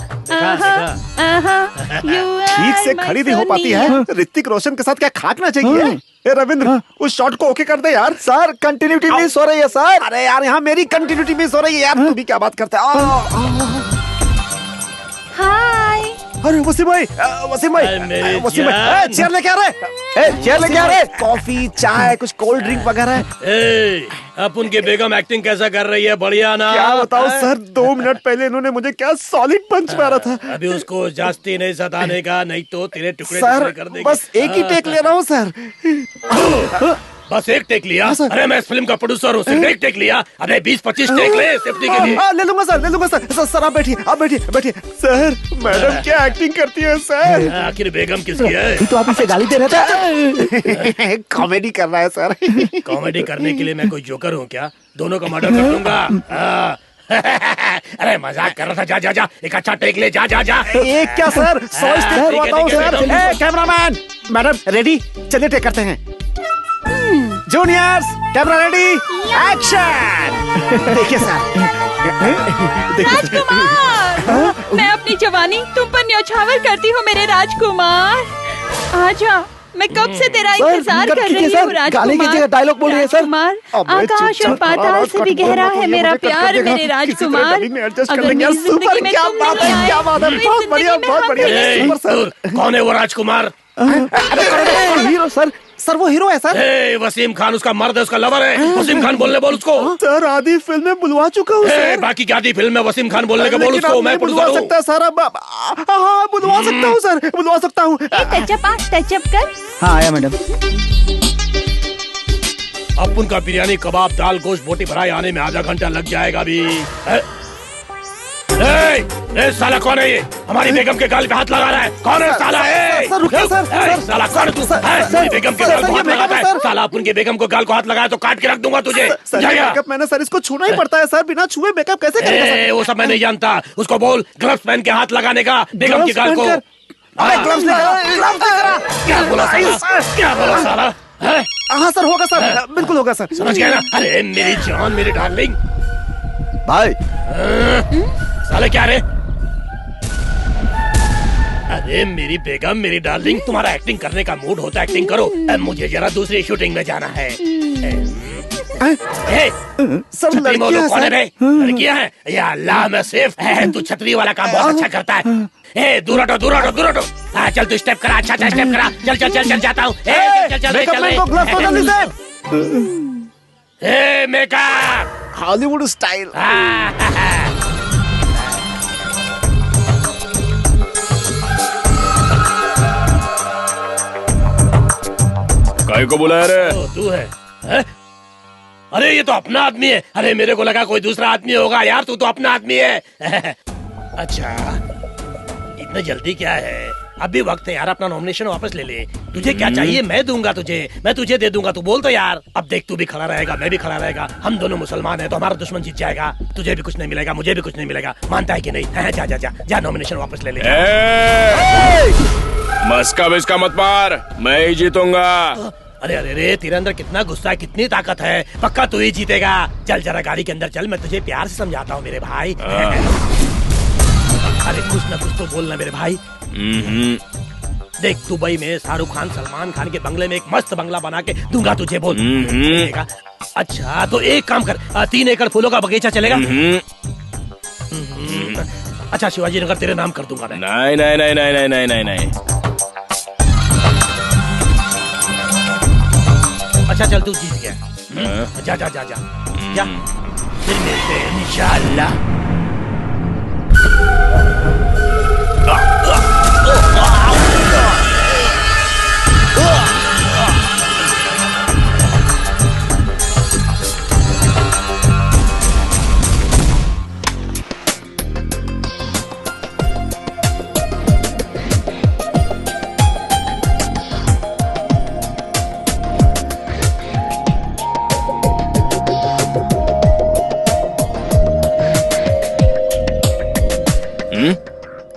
ठीक से खड़ी नहीं हो पाती है। ऋतिक रोशन के साथ क्या खाकना चाहिए? ए रविंद्र, उस शॉट को ओके कर दे यार। सर, कंटिन्यूटी मिस हो रही है सर। अरे यार, यहाँ मेरी कंटिन्यूटी मिस हो रही है यार। तू भी क्या बात करता है? हाय। अरे वसीम भाई, वसीम भाई, वसीम भाई, चेयर लेके आ रहे। चेयर लेके आ रहे। कॉफी, चाय, कुछ कोल्ड ड्रिंक वगैरह। अब उनकी बेगम एक्टिंग कैसा कर रही है? बढ़िया ना? क्या बताओ सर, 2 मिनट पहले इन्होंने मुझे क्या सॉलिड पंच मारा था। अभी उसको जास्ती नहीं सताने का, नहीं तो तेरे टुकड़े सर कर देगी। बस एक ही टेक ले रहा हूँ सर। बस एक टेक लिया? अरे मैं इस फिल्म का प्रोड्यूसर हूँ, सिर्फ एक टेक लिया। अरे 20-25 टेक ले सेफ्टी के लिए। ले लूंगा सर, ले लूंगा सर। सर आप बैठिए, आप बैठिए, बैठिए। सर, मैडम क्या एक्टिंग करती है सर। आखिर बेगम किसकी है? तो आप इसे गाली दे रहे थे। कॉमेडी कर रहा है सर। कॉमेडी करने के लिए मैं कोई जोकर हूँ क्या? दोनों का मर्डर कर दूंगा। अरे मजाक कर रहा था। जा एक अच्छा टेक ले। जा एक क्या सर, 100 स्टेक करवाता हूँ सर। कैमरामैन, मैडम रेडी, चलिए टेक करते हैं। Juniors, camera ready, action. देखिए सर। राजकुमार, मैं अपनी जवानी तुम पर न्यौछावर करती हूँ मेरे राजकुमार। आजा, मैं कब से तेरा इंतजार कर रही हूँ राजकुमार। डायलॉग बोल रही है सर। राजकुमार, आकाश और पाताल से भी गहरा है मेरा प्यार मेरे राजकुमार। अगर मेरी जिंदगी में तुम नहीं आए, बहुत बढ़िया, बहुत बढ़िया। कौन है वो राजकुमार? हीरो सर, वो हीरो है सर। वसीम खान उसका मर्द है, उसका लवर है। वसीम खान बोलने बोल उसको। सर आधी फिल्म में बुलवा चुका हूँ सर। बाकी क्या आधी फिल्म में वसीम खान बोलने का बोल उसको। मैं बुलवा सकता है सर। हाँ बुलवा सकता हूँ सर, बुलवा सकता हूँ। टचअप कर। हाँ आया मैडम। अब उनका बिरयानी, कबाब, दाल, गोश्त, बोटी भराई आने में आधा घंटा लग जाएगा अभी। साला कौन है ये? हमारी बेगम के गाल पे हाथ लगा रहा है। कौन है साला? सर रुकिए सर। साला कौन है तू? मेरी बेगम के गाल को हाथ लगाता है। साला उनकी बेगम को गाल को हाथ लगाया तो काट के रख दूंगा तुझे। मेकअप मैंने सर, इसको छूना ही पड़ता है सर, बिना छुए मेकअप कैसे करेगा सर? वो सब मैं नहीं जानता। उसको बोल ग्लव्स पहन के हाथ लगाने का बेगम के गाल को। क्या बोला साला? हाँ सर, होगा सर, बिल्कुल होगा सर। समझ गया ना? अरे मेरी जान, मेरी डार्लिंग। भाई साले क्या रे? अरे मेरी बेगम, मेरी डार्लिंग, तुम्हारा एक्टिंग करने का मूड होता है एक्टिंग करो। मुझे जरा दूसरी शूटिंग में जाना है। सर लड़कियां कौन है बे? लड़कियां हैं? या अल्लाह मैं सेफ है। तू छतरी वाला काम बहुत अच्छा करता है। दूर हटो। चल तू स्टेप करा, अच्छा स्टेप करा। चल जाता हूँ। Makeup Hollywood style. काय को बुलाया रे? तू है? अरे ये तो अपना आदमी है। अरे मेरे को लगा कोई दूसरा आदमी होगा यार, तू तो अपना आदमी है। अच्छा इतना जल्दी क्या है, अभी वक्त है यार, अपना नॉमिनेशन वापस ले ले। तुझे क्या चाहिए मैं दूंगा तुझे, मैं तुझे दे दूंगा, तू बोल तो यार। अब देख तू भी खड़ा रहेगा, मैं भी खड़ा रहेगा, हम दोनों मुसलमान हैं तो हमारा दुश्मन जीत जाएगा। तुझे भी कुछ नहीं मिलेगा, मुझे भी कुछ नहीं मिलेगा, मानता है कि नहीं? है, जा जा जा जा नॉमिनेशन वापस ले ले। मस्का बिस्का मत मार, मैं ही जीतूंगा। अरे अरे अरे तेरे अंदर कितना गुस्सा है, कितनी ताकत है, पक्का तू ही जीतेगा। चल जरा गाड़ी के अंदर चल, मैं तुझे प्यार से समझाता हूँ मेरे भाई। अरे कुछ ना कुछ तो बोलना मेरे भाई। देख दुबई में शाहरुख खान सलमान खान के बंगले में एक मस्त बंगला बना के दूंगा तुझे, बोल। अच्छा तो एक काम कर, 3 एकड़ फूलों का बगीचा चलेगा? अच्छा शिवाजी नगर तेरे नाम कर दूंगा मैं। नहीं नहीं नहीं नहीं नहीं नहीं नहीं। अच्छा चल तू जीत गया, जा जा जा जा जा, फिर मिलते हैं इंशाअल्लाह।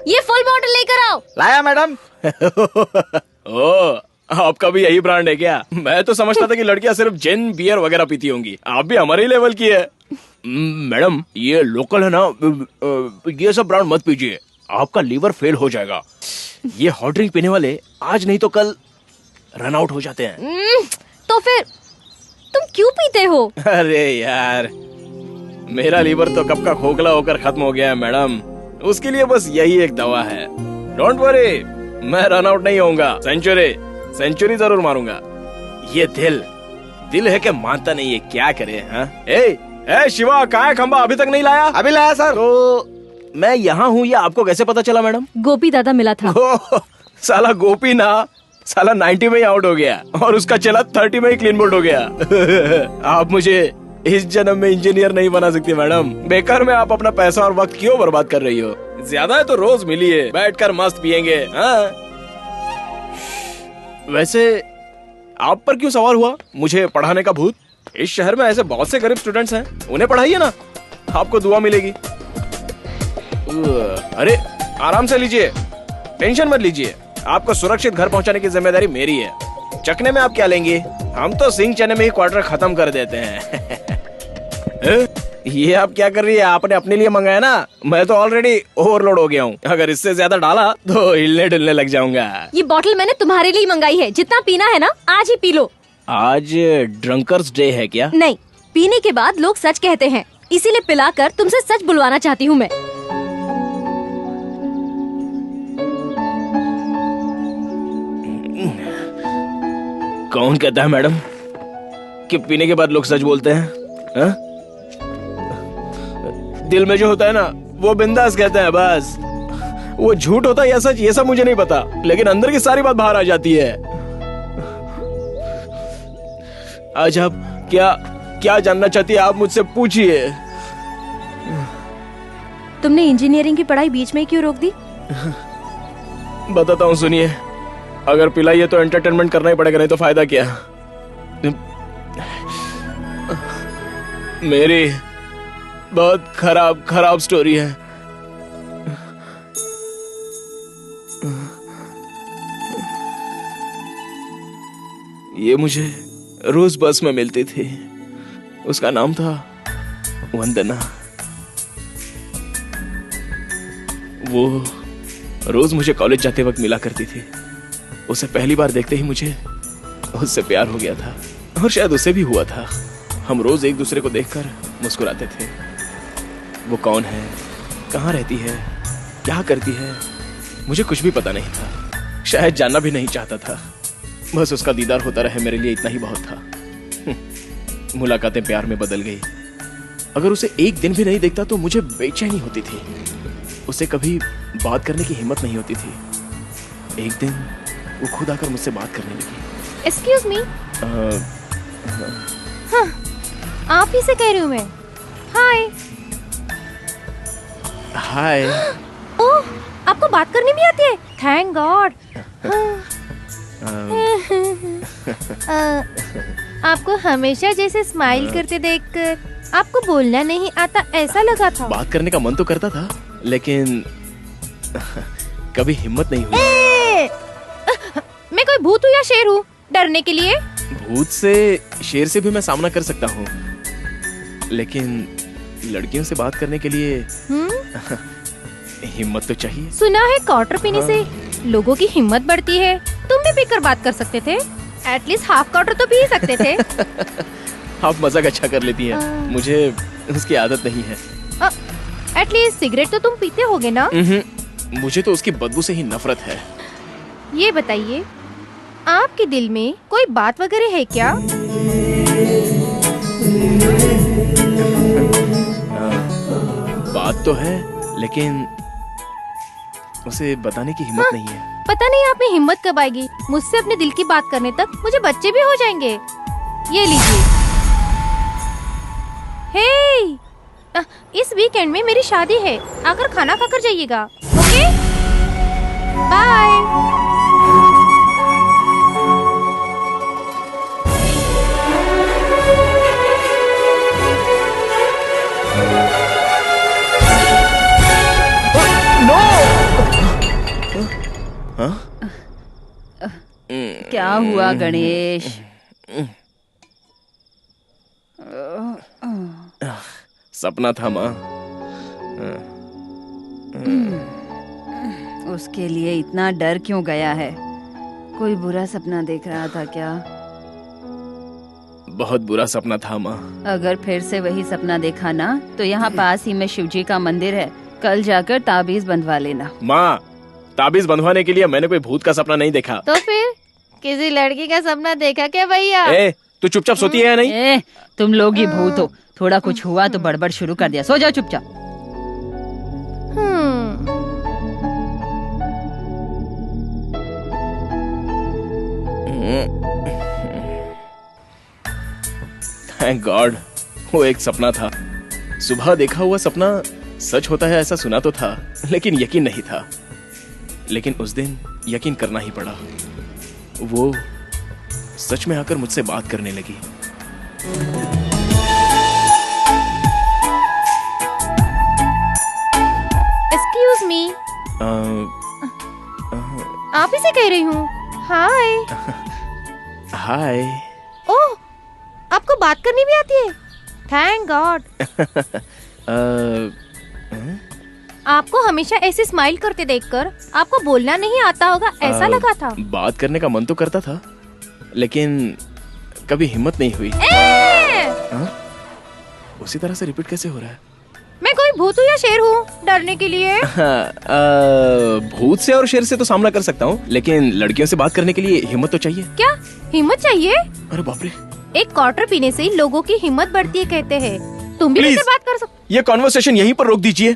ये फुल बॉटल लेकर आओ। लाया मैडम। ओ आपका भी यही ब्रांड है क्या? मैं तो समझता था कि लड़कियां सिर्फ जिन बियर वगैरह पीती होंगी, आप भी हमारे ही लेवल की है। मैडम ये लोकल है ना, ये सब ब्रांड मत पीजिए, आपका लीवर फेल हो जाएगा। ये हॉट ड्रिंक पीने वाले आज नहीं तो कल रन आउट हो जाते हैं। तो फिर तुम क्यों पीते हो? अरे यार मेरा लीवर तो कब का खोखला होकर खत्म हो गया है मैडम, उसके लिए बस यही एक दवा है। डोंट वरी, मैं रन आउट नहीं होऊंगा, सेंचुरी जरूर मारूंगा। ये दिल है कि मानता नहीं है, क्या करे? हाँ? ए शिवा कहाँ है खंबा, अभी तक नहीं लाया? अभी लाया सर। तो मैं यहाँ हूँ, ये आपको कैसे पता चला मैडम? गोपी दादा मिला था। साला गोपी ना, साला 90 में ही आउट हो गया और उसका चला 30 में ही क्लीन बोल्ड हो गया। आप मुझे इस जन्म में इंजीनियर नहीं बना सकती मैडम, बेकार में आप अपना पैसा और वक्त क्यों बर्बाद कर रही हो? ज्यादा है तो रोज मिलिए, बैठकर मस्त पियेंगे। हाँ? वैसे आप पर क्यों सवार हुआ मुझे पढ़ाने का भूत? इस शहर में ऐसे बहुत से गरीब स्टूडेंट्स हैं, उन्हें पढ़ाइए ना, आपको दुआ मिलेगी। अरे आराम से लीजिए, टेंशन मत लीजिए, आपको सुरक्षित घर पहुंचाने की जिम्मेदारी मेरी है। चखने में आप क्या लेंगे? हम तो सिंह चने में ही क्वार्टर खत्म कर देते हैं। ये आप क्या कर रही है? आपने अपने लिए मंगाया ना, मैं तो ऑलरेडी ओवरलोड हो गया हूँ, अगर इससे ज्यादा डाला तो हिलने डुलने लग जाऊंगा। ये बोतल मैंने तुम्हारे लिए मंगाई है, जितना पीना है ना आज ही पी लो। आज ड्रंकर्स डे है क्या? नहीं, पीने के बाद लोग सच कहते हैं, इसीलिए पिलाकर तुमसे सच बुलवाना चाहती हूँ मैं। कौन कहता है मैडम कि पीने के बाद लोग सच बोलते हैं? हा? दिल में जो होता है ना वो बिंदास कहते हैं बस। वो झूठ होता है या सच ये सब मुझे नहीं पता, लेकिन अंदर की सारी बात बाहर आ जाती है। आज आप क्या जानना चाहती है आप मुझसे पूछिए। तुमने इंजीनियरिंग की पढ़ाई बीच में क्यों रोक दी? बताता हूँ सुनिए, अगर पिलाइए तो एंटरटेनमेंट करना ही पड़ेगा, नहीं तो फायदा क्या? मेरी बहुत खराब स्टोरी है। ये मुझे रोज बस में मिलती थी, उसका नाम था वंदना। वो रोज मुझे कॉलेज जाते वक्त मिला करती थी। उसे पहली बार देखते ही मुझे उससे प्यार हो गया था, और शायद उसे भी हुआ था। हम रोज एक दूसरे को देखकर मुस्कुराते थे। वो कौन है, कहाँ रहती है, क्या करती है, मुझे कुछ भी पता नहीं था, शायद जानना भी नहीं चाहता था। बस उसका दीदार होता रहे मेरे लिए इतना ही बहुत था। मुलाकातें प्यार में बदल गई। अगर उसे एक दिन भी नहीं देखता तो मुझे बेचैनी होती थी। उसे कभी बात करने की हिम्मत नहीं होती थी। एक दिन वो खुद आकर मुझसे बात करने लगी। Excuse me. आप ही से कह रही हूँ मैं। हाय। हाय। ओह, आपको बात करनी भी आती है? Thank God. आपको हमेशा जैसे स्माइल करते देखकर आपको बोलना नहीं आता ऐसा लगा था। बात करने का मन तो करता था, लेकिन कभी हिम्मत नहीं हुई। मैं कोई भूत हूँ या शेर हूँ डरने के लिए? भूत से, शेर से भी मैं सामना कर सकता हूँ, लेकिन लड़कियों से बात करने के लिए हिम्मत तो चाहिए। सुना है क्वार्टर पीने से लोगों की हिम्मत बढ़ती है। तुम भी पीकर बात कर सकते थे। एटलीस्ट हाफ क्वार्टर तो पी सकते थे। आप मजाक अच्छा कर लेती हैं। मुझे उसकी आदत नहीं है। एटलीस्ट सिगरेट तो तुम पीते होगे ना? मुझे तो उसकी बदबू से ही नफरत है। ये बताइए, आपके दिल में कोई बात वगैरह है क्या? बात तो है, लेकिन उसे बताने की हिम्मत नहीं है। पता नहीं आप में हिम्मत कब आएगी मुझसे अपने दिल की बात करने तक। मुझे बच्चे भी हो जाएंगे। ये लीजिए। हे, इस वीकेंड में मेरी शादी है, आकर खाना खाकर जाइएगा। Okay, bye. क्या हुआ गणेश? सपना था माँ। उसके लिए इतना डर क्यों गया है? कोई बुरा सपना देख रहा था क्या? बहुत बुरा सपना था माँ। अगर फिर से वही सपना देखा ना तो यहाँ पास ही में शिवजी का मंदिर है, कल जाकर ताबीज बंधवा लेना। माँ, ताबीज बंधवाने के लिए मैंने कोई भूत का सपना नहीं देखा। तो फिर किसी लड़की का सपना देखा क्या भैया? तू चुपचाप सोती है या नहीं? तुम लोग ही भूत हो। थोड़ा कुछ हुआ तो बड़बड़ शुरू कर दिया। सो जाओ चुपचाप। थैंक गॉड, वो एक सपना था। सुबह देखा हुआ सपना सच होता है ऐसा सुना तो था, लेकिन यकीन नहीं था। लेकिन उस दिन यकीन करना ही पड़ा। वो सच में आकर मुझसे बात करने लगी। Excuse me. आप ही से कह रही हूँ। हाय। हाय। ओह, आपको बात करनी भी आती है? Thank God. आपको हमेशा ऐसे स्माइल करते देखकर आपको बोलना नहीं आता होगा ऐसा लगा था। बात करने का मन तो करता था, लेकिन कभी हिम्मत नहीं हुई। उसी तरह से रिपीट कैसे हो रहा है? मैं कोई भूत हूँ या शेर हूँ डरने के लिए? भूत से और शेर से तो सामना कर सकता हूँ, लेकिन लड़कियों से बात करने के लिए हिम्मत तो चाहिए। क्या हिम्मत चाहिए? अरे बाप रे। एक क्वार्टर पीने से लोगों की हिम्मत बढ़ती है कहते हैं। तुम भी मुझसे बात कर सकते। ये कॉन्वर्सेशन यहीं पर रोक दीजिए।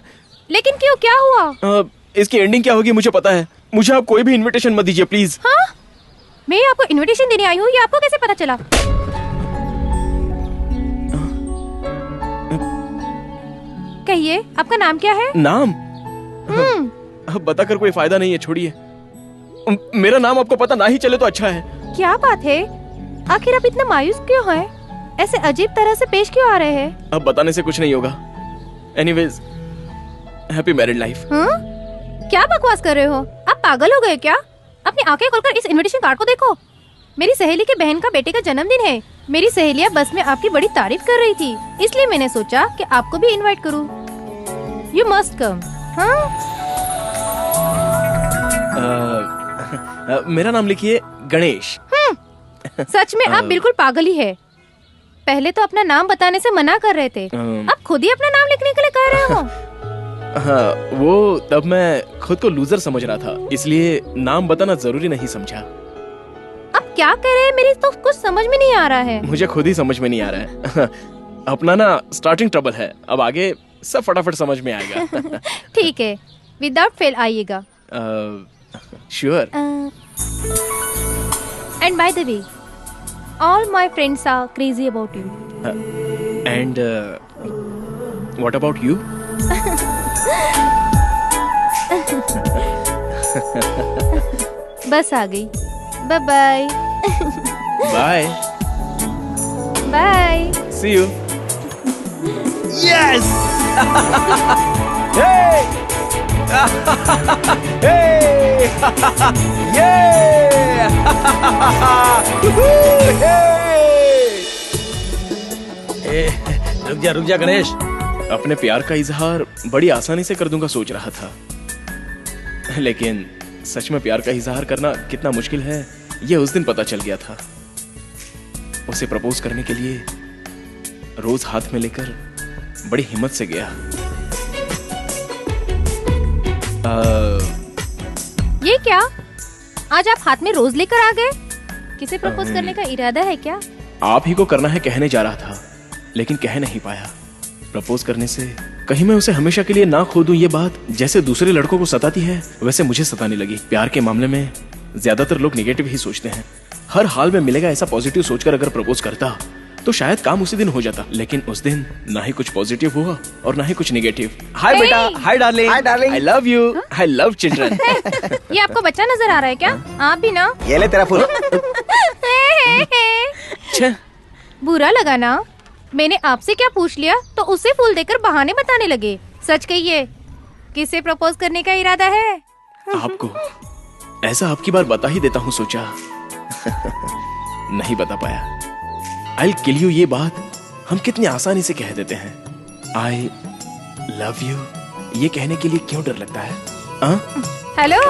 लेकिन क्यों, क्या हुआ? इसकी एंडिंग क्या होगी मुझे पता है। मुझे आप कोई भी इनविटेशन मत दीजिए प्लीज। हाँ? मैं आपको इनविटेशन देने आई हूँ, ये आपको कैसे पता चला? कहिए, आपका नाम क्या है? नाम? अब बताकर कोई फायदा नहीं है, छोड़िए। मेरा नाम आपको पता ना ही चले तो अच्छा है। क्या बात है? आखिर आप इतना मायूस क्यों हैं? ऐसे अजीब तरह से पेश क्यों आ रहे हैं? अब बताने से कुछ नहीं होगा। Anyways, happy married life. क्या बकवास कर रहे हो? आप पागल हो गए क्या? अपनी आंखें खोलकर इस इनविटेशन कार्ड को देखो। मेरी सहेली के बहन का बेटे का जन्मदिन है। मेरी सहेलियां बस में आपकी बड़ी तारीफ कर रही थी, इसलिए मैंने सोचा कि आपको भी इनवाइट करूं। You must come. मेरा नाम लिखिए गणेश। सच में आप बिल्कुल पागल ही है। पहले तो अपना नाम बताने से मना कर रहे थे, अब खुद ही अपना नाम लिखने के लिए कह रहे हो। हाँ, वो तब मैं खुद को लूजर समझ रहा था, इसलिए नाम बताना जरूरी नहीं समझा। अब क्या कह रहे हैं? मेरी तो कुछ समझ में नहीं आ रहा है। मुझे खुद ही समझ में नहीं आ रहा है। अपना ना स्टार्टिंग ट्रबल है, अब आगे सब फटाफट समझ में आएगा। ठीक है, विदाउट फेल आइएगा। Sure. And by the way, all my friends are crazy about you. And what about you? Bus आ गई। Bye bye. Bye. Bye. See you. Yes! Hey! Hey! Yeah! रुक जा गणेश। अपने प्यार का इजहार बड़ी आसानी से कर दूंगा सोच रहा था, लेकिन सच में प्यार का इजहार करना कितना मुश्किल है ये उस दिन पता चल गया था। उसे प्रपोज करने के लिए रोज हाथ में लेकर बड़ी हिम्मत से गया। ये क्या? आज आप हाथ में रोज लेकर आ गए? किसे प्रपोज करने का इरादा है क्या? आप ही को करना है कहने जा रहा था, लेकिन कह नहीं पाया। प्रपोज करने से कहीं मैं उसे हमेशा के लिए ना खो दूं, ये बात जैसे दूसरे लड़कों को सताती है वैसे मुझे सताने लगी। प्यार के मामले में ज्यादातर लोग निगेटिव ही सोचते हैं। हर हाल में मिलेगा ऐसा पॉजिटिव सोचकर अगर प्रपोज करता तो शायद काम उसी दिन हो जाता, लेकिन उस दिन ना ही कुछ पॉजिटिव हुआ और ना ही कुछ निगेटिव। हाय बेटा, hi darling, hi darling, I love you, I love children. ये आपको बच्चा नजर आ रहा है क्या? आप भी ना। ये ले तेरा फूल। बुरा लगा ना? मैंने आपसे क्या पूछ लिया तो उसे फूल देकर बहाने बताने लगे। सच कहिए, किसे प्रपोज करने का इरादा है? आपको। ऐसा आपकी बार बता ही देता हूँ सोचा। नहीं बता पाया। I'll kill you ये बात हम कितनी आसानी से कह देते हैं। I love you ये कहने के लिए क्यों डर लगता है? हेलो,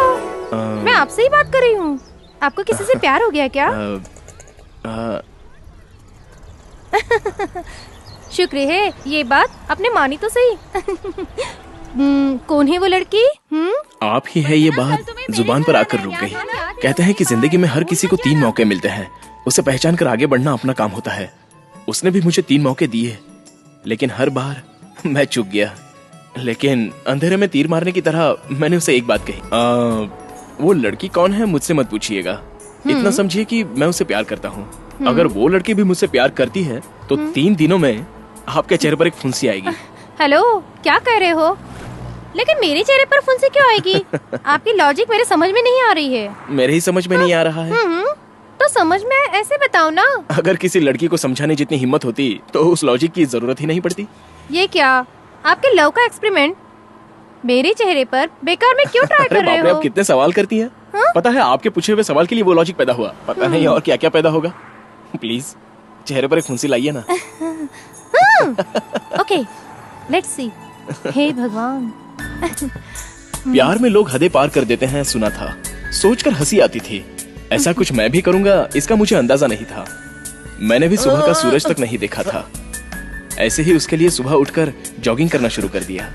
मैं आपसे ही बात कर रही हूँ। आपको किसी से प्यार हो गया क्या? शुक्र है ये बात आपने मानी तो सही। कौन है वो लड़की? आप ही है ये बात जुबान पर आकर रुक गई। कहते हैं कि जिंदगी में हर किसी को 3 मौके मिलते हैं, उसे पहचान कर आगे बढ़ना अपना काम होता है। उसने भी मुझे 3 मौके दिए, लेकिन हर बार मैं चूक गया। लेकिन अंधेरे में तीर मारने की तरह मैंने उसे एक बात कही, वो लड़की कौन है मुझसे मत पूछिएगा, इतना समझिए कि मैं उसे प्यार करता हूँ। अगर वो लड़की भी मुझसे प्यार करती है तो 3 दिनों में आपके चेहरे पर एक फुंसी आएगी। हेलो, क्या कह रहे हो? लेकिन मेरे चेहरे पर फुंसी क्यों आएगी? आपकी लॉजिक मेरे समझ में नहीं आ रही है। मेरे ही समझ में नहीं आ रहा है। तो समझ में ऐसे बताओ ना। अगर किसी लड़की को समझाने जितनी हिम्मत होती तो उस लॉजिक की जरूरत ही नहीं पड़ती। ये क्या आपके लव का एक्सपेरिमेंट मेरे चेहरे पर बेकार में क्यों ट्राई कर रहे हो? आप कितने सवाल करती हैं? पता है आपके पूछे हुए सवाल के लिए वो लॉजिक पैदा हुआ, पता नहीं और क्या क्या पैदा होगा। प्लीज चेहरे पर एक फुंसी लाइए ना। Okay, let's see. हे भगवान। प्यार में लोग हदें पार कर देते हैं सुना था, सोचकर हंसी आती थी। ऐसा कुछ मैं भी करूंगा इसका मुझे अंदाजा नहीं था। मैंने भी सुबह का सूरज तक नहीं देखा था। ऐसे ही उसके लिए सुबह उठकर जॉगिंग करना शुरू कर दिया।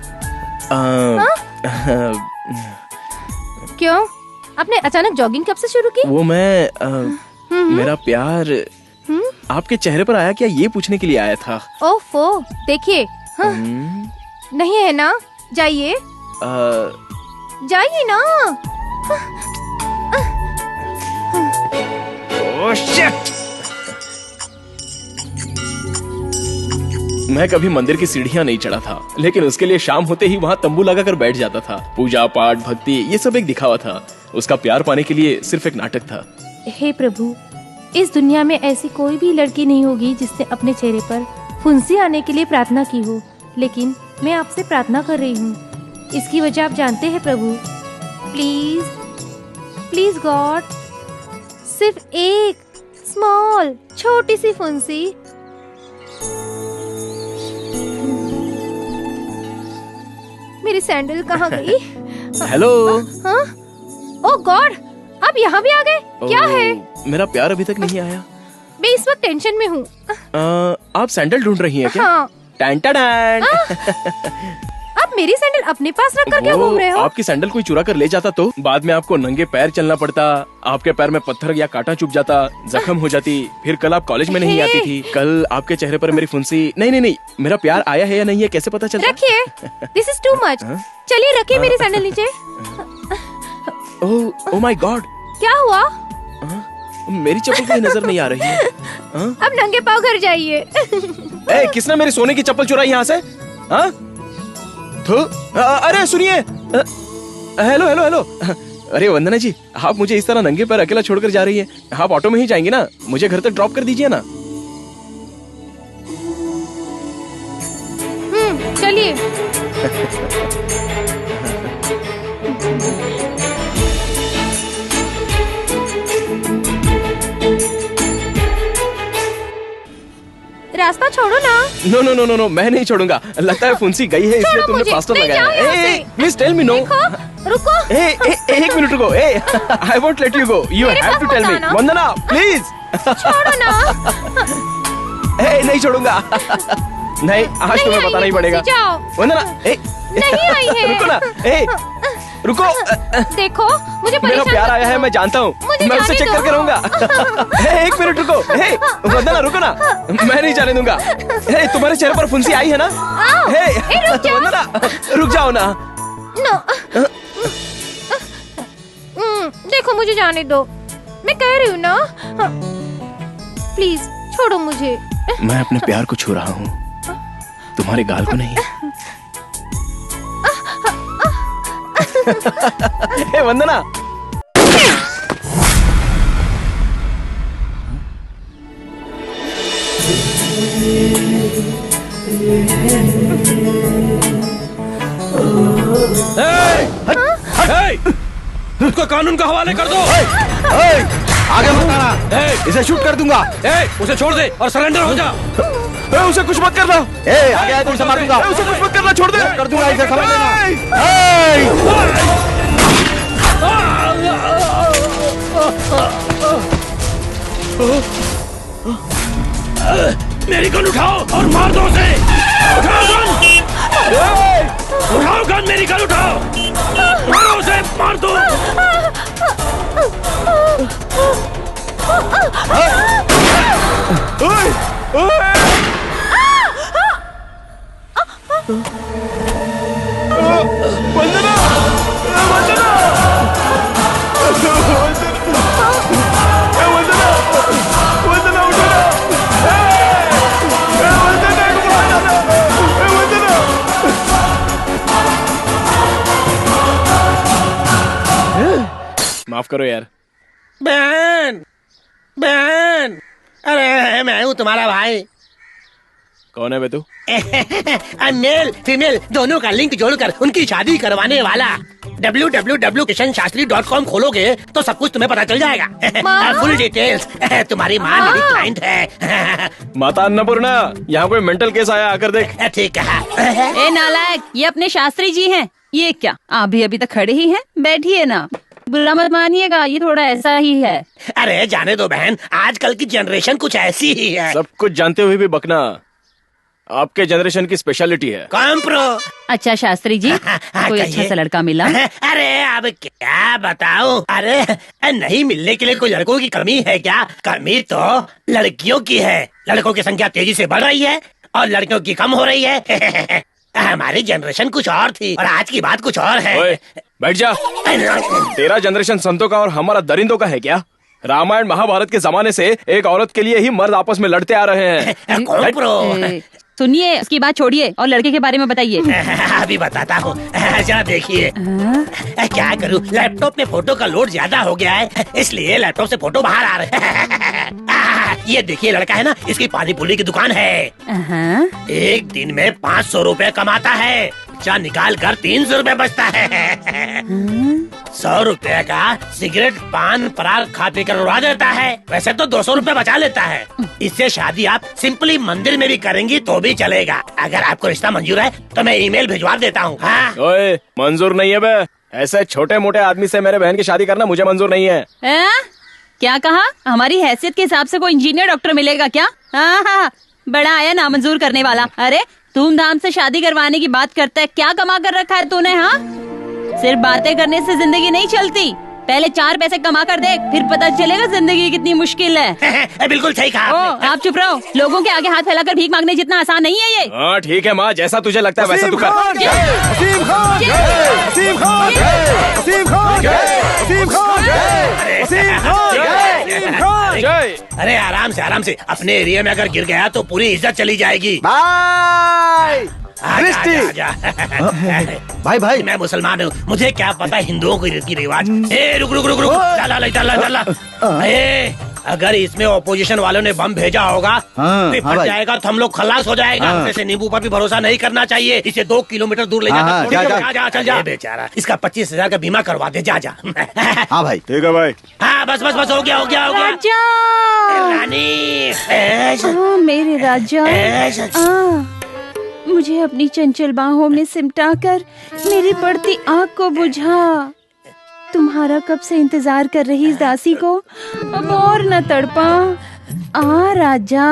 क्यों? आपने अचानक जॉगिंग कब से शुरू की? वो मैं मेरा प्यार आपके चेहरे पर आया क्या ये पूछने के लिए आया था। ओफो, देखिए। नहीं है ना? जाइए जाइए ना। Oh shit! मैं कभी मंदिर की सीढ़ियां नहीं चढ़ा था, लेकिन उसके लिए शाम होते ही वहाँ तंबू लगाकर बैठ जाता था। पूजा पाठ भक्ति ये सब एक दिखावा था, उसका प्यार पाने के लिए सिर्फ एक नाटक था। हे प्रभु, इस दुनिया में ऐसी कोई भी लड़की नहीं होगी जिसने अपने चेहरे पर फुंसी आने के लिए प्रार्थना की हो, लेकिन मैं आपसे प्रार्थना कर रही हूँ। इसकी वजह आप जानते हैं प्रभु। प्लीज प्लीज गॉड, सिर्फ एक स्मॉल छोटी सी फुंसी। मेरी सैंडल कहाँ गई? हेलो। हाँ? ओह गॉड, आप यहाँ भी आ गए? क्या है? मेरा प्यार अभी तक नहीं आया। मैं इस वक्त टेंशन में हूँ। आप सैंडल ढूंढ रही हैं क्या? हाँ। आप मेरी सैंडल अपने पास रख कर क्या घूम रहे हो? आपकी सैंडल कोई चुरा कर ले जाता तो बाद में आपको नंगे पैर चलना पड़ता, आपके पैर में पत्थर या कांटा चुभ जाता, जख्म हो जाती, फिर कल आप कॉलेज में नहीं आती थी। कल आपके चेहरे पर मेरी फुंसी। नहीं, मेरा प्यार आया है या नहीं है कैसे पता चलता? रखिए, दिस इज टू मच। चलिए रखिए मेरी सैंडल नीचे। ओह माय गॉड, क्या हुआ? मेरी चप्पल कोई नजर नहीं आ रही है। अब नंगे पाँव घर जाइए। ए, किसने मेरी सोने की चप्पल चुराई यहाँ से? हाँ? अरे सुनिए, हेलो हेलो हेलो। अरे वंदना जी, आप मुझे इस तरह नंगे पैर अकेला छोड़कर जा रही है। आप ऑटो में ही जाएंगी ना? मुझे घर तक ड्रॉप कर दीजिए ना। चलिए। रास्ता छोड़ो ना। No no no no no, मैं नहीं छोड़ूंगा। लगता है फुंसी गई है इसलिए तुमने प्लास्टर लगाया है। Please tell me no. रुको। एक मिनट रुको। I won't let you go. You have to tell me. Vandana please छोड़ो ना। नहीं छोड़ूंगा। नहीं, आज तुम्हें पता नहीं पड़ेगा। वंदना नहीं आई है। रुको ना। रुको। देखो मुझे मेरा प्यार आया है, मैं जानता हूँ। मैं उससे चेक करके रहूंगा। एक मिनट रुको। वंदना रुको ना, मैं नहीं जाने दूंगा। तुम्हारे चेहरे पर फुंसी आई है ना? वंदना रुक जाओ ना। देखो मुझे जाने दो, मैं कह रही हूँ ना। प्लीज छोड़ो मुझे। मैं अपने प्यार को छू रहा हूँ, तुम्हारे गाल को नहीं। वंदना। उसको कानून का हवाले कर दो। आगे मत आना, इसे शूट कर दूंगा। उसे छोड़ दे और सरेंडर हो जा। उसे कुछ मत करना। आगे आए तो उसे मार दूंगा। उसे कुछ मत करना, छोड़ दे। कर दूंगा, इसे समझ लेना। मेरी गन उठाओ और मार दो उसे। उठाओ गन, उठाओ गन, मेरी गन उठाओ, मारो उसे, मार दो। वंदना, वंदना, वंदना उठो ना। माफ करो यार। बहन, बहन, अरे मैं हूँ तुम्हारा भाई। कौन है बे तू? मेल फीमेल दोनों का लिंक जोड़कर उनकी शादी करवाने वाला। www.kishanshastri.com खोलोगे तो सब कुछ तुम्हें पता चल जाएगा। Full details. तुम्हारी माँ मेरी क्लाइंट है। माता अन्नपूर्णा, यहाँ कोई मेंटल केस आया, आकर देख। ठीक है। ए नालायक, ये अपने शास्त्री जी हैं। ये क्या, आप भी अभी तक खड़े ही हैं? बैठिए ना, बुरा मत मानिएगा, ये थोड़ा ऐसा ही है। अरे जाने दो बहन, आजकल की जनरेशन कुछ ऐसी ही है। सब कुछ जानते हुए भी बकना आपके जनरेशन की स्पेशलिटी है। कॉम्प्रो। अच्छा शास्त्री जी, कोई अच्छा सा लड़का मिला? अरे अब क्या बताऊं। अरे नहीं मिलने के लिए कोई लड़कों की कमी है क्या? कमी तो लड़कियों की है। लड़कों की संख्या तेजी से बढ़ रही है और लड़कियों की कम हो रही है। हमारी जनरेशन कुछ और थी और आज की बात कुछ और है। ओए, बैठ जा। तेरा जनरेशन संतों का और हमारा दरिंदों का है क्या? रामायण महाभारत के जमाने से एक औरत के लिए ही मर्द आपस में लड़ते आ रहे हैं। सुनिए, उसकी बात छोड़िए और लड़के के बारे में बताइए। अभी बताता हूँ, जरा देखिए। क्या करूँ, लैपटॉप में फोटो का लोड ज्यादा हो गया है, इसलिए लैपटॉप से फोटो बाहर आ रहे हैं। ये देखिए लड़का है ना, इसकी पानी पूरी की दुकान है। एक दिन में 500 रुपए कमाता है। चार निकाल कर 300 रुपए बचता है। 100 रुपए का सिगरेट पान पराग खा पी कर उड़ा देता है। वैसे तो 200 रुपए बचा लेता है। इससे शादी आप सिंपली मंदिर में भी करेंगी तो भी चलेगा। अगर आपको रिश्ता मंजूर है तो मैं ईमेल भिजवा देता हूँ। हाँ? ओए, मंजूर नहीं है बे। ऐसे छोटे मोटे आदमी से मेरे बहन की शादी करना मुझे मंजूर नहीं है। क्या कहा? हमारी हैसियत के हिसाब से कोई इंजीनियर डॉक्टर मिलेगा क्या? हाँ, बड़ा आया ना मंजूर करने वाला। अरे धूमधाम से शादी करवाने की बात करता है, क्या कमा कर रखा है तूने? हाँ, सिर्फ बातें करने से जिंदगी नहीं चलती। पहले 4 पैसे कमा कर देख, फिर पता चलेगा जिंदगी कितनी मुश्किल है। बिल्कुल सही कहा। आप चुप रहो। लोगों के आगे हाथ फैलाकर भीख मांगने जितना आसान नहीं है ये। हाँ ठीक है माँ, जैसा तुझे लगता है वैसा तू कर। वसीम खान जय, वसीम खान जय, वसीम खान जय, वसीम खान जय, वसीम खान जय, वसीम खान जय। अरे आराम से अपने एरिया में अगर गिर गया तो पूरी इज्जत चली जाएगी। भाई आजा। भाई भाई मैं मुसलमान हूँ, मुझे क्या पता हिंदुओं की रीति रिवाज। रुक चला। अगर इसमें ऑपोजिशन वालों ने बम भेजा होगा तो फट जाएगा तो हम लोग खलास हो जाएगा। जैसे नींबू पर भी भरोसा नहीं करना चाहिए। इसे 2 किलोमीटर दूर ले जाकर चल जा बेचारा। इसका 25,000 का बीमा करवा दे। जा। हाँ भाई ठीक है भाई। हाँ बस हो गया। राजा रानी मेरे राजा, मुझे अपनी चंचल बाहों में सिमटा कर मेरी बढ़ती आग को बुझा। तुम्हारा कब से इंतजार कर रही इस दासी को अब और न तड़पा। आ राजा,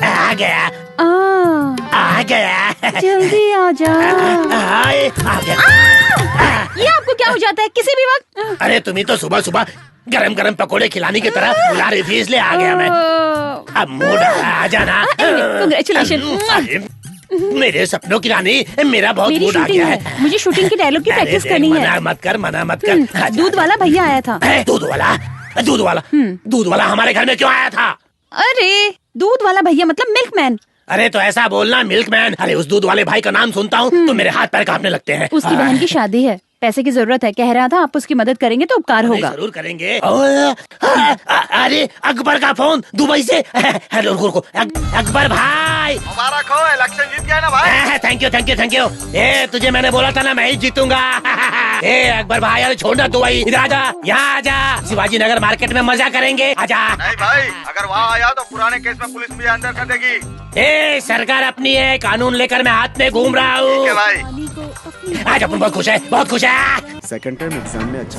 आ गया जल्दी आ जा। आ गया। ये आपको क्या हो जाता है किसी भी वक्त? अरे तुम्ही तो सुबह गरम पकोड़े खिलाने की तरह बुला रही थी, इसलिए आ गया मैं। अब मूड आ जाना। कांग्रेचुलेशन। मेरे सपनों की रानी, मेरा बहुत मेरी मूड आ शूटिंग गया है, मुझे शूटिंग की डायलॉग की प्रैक्टिस करनी है। मना मत कर। दूध वाला भैया आया था। दूध वाला हमारे घर में क्यों आया था? अरे दूध वाला भैया मतलब मिल्कमैन। अरे तो ऐसा बोलना मिल्कमैन। अरे उस दूध वाले भाई का नाम सुनता हूँ तो मेरे हाथ पैर कांपने लगते हैं। उसकी बहन की शादी है, पैसे की जरूरत है। कह रहा था आप उसकी मदद करेंगे तो उपकार होगा। जरूर करेंगे। अरे अकबर का फोन दुबई से। हेलो रुको। अकबर भाई मुबारक हो, इलेक्शन जीत गया ना भाई। Thank you. तुझे मैंने बोला था ना मैं ही जीतूंगा। अकबर भाई अरे छोड़ना दुबई, इधर आजा, यहाँ आजा। शिवाजी नगर मार्केट में मजा करेंगे, आजा। नहीं भाई, अगर वहाँ आया तो पुराने केस में पुलिस मुझे अंदर कर देगी। सरकार अपनी है, कानून लेकर मैं हाथ में घूम रहा हूँ। भाई आज अपन बहुत खुश है। सेकंड टाइम एग्जाम में अच्छा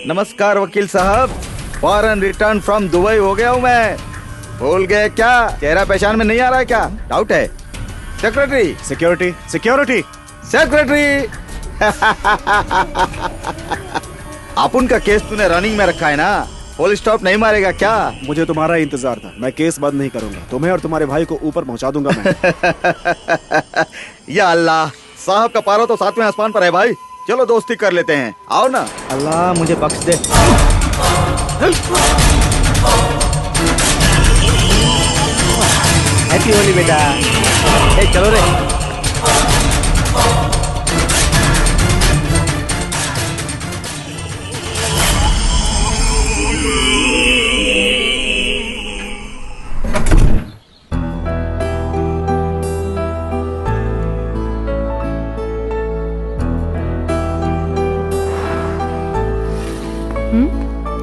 नमस्कार वकील साहब, फॉरेन रिटर्न फ्रॉम दुबई हो गया हूँ मैं। भूल गए क्या? चेहरा पहचान में नहीं आ रहा है क्या? डाउट है? सेक्रेटरी अपन का केस तूने रनिंग में रखा है ना, पुलिस स्टॉप नहीं मारेगा क्या? मुझे तुम्हारा इंतजार था, मैं केस बंद नहीं करूंगा, तुम्हें और तुम्हारे भाई को ऊपर पहुंचा दूंगा मैं। या अल्लाह, साहब का पारा तो 7वें आसमान पर है भाई। चलो दोस्ती कर लेते हैं, आओ ना। अल्लाह मुझे बख्श दे। हैप्पी होली बेटा। चलो रे।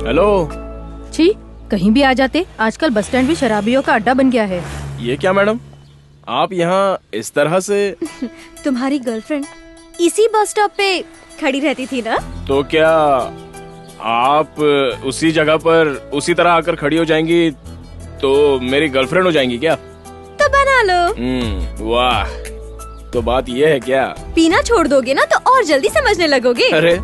हेलो। छी, कहीं भी आ जाते। आजकल बस स्टैंड भी शराबियों का अड्डा बन गया है। ये क्या मैडम, आप यहाँ इस तरह से? तुम्हारी गर्लफ्रेंड इसी बस स्टॉप पे खड़ी रहती थी ना? तो क्या आप उसी जगह पर उसी तरह आकर खड़ी हो जाएंगी तो मेरी गर्लफ्रेंड हो जाएंगी क्या? तो बना लो। वाह, तो बात ये है क्या? पीना छोड़ दोगे ना तो और जल्दी समझने लगोगे। अरे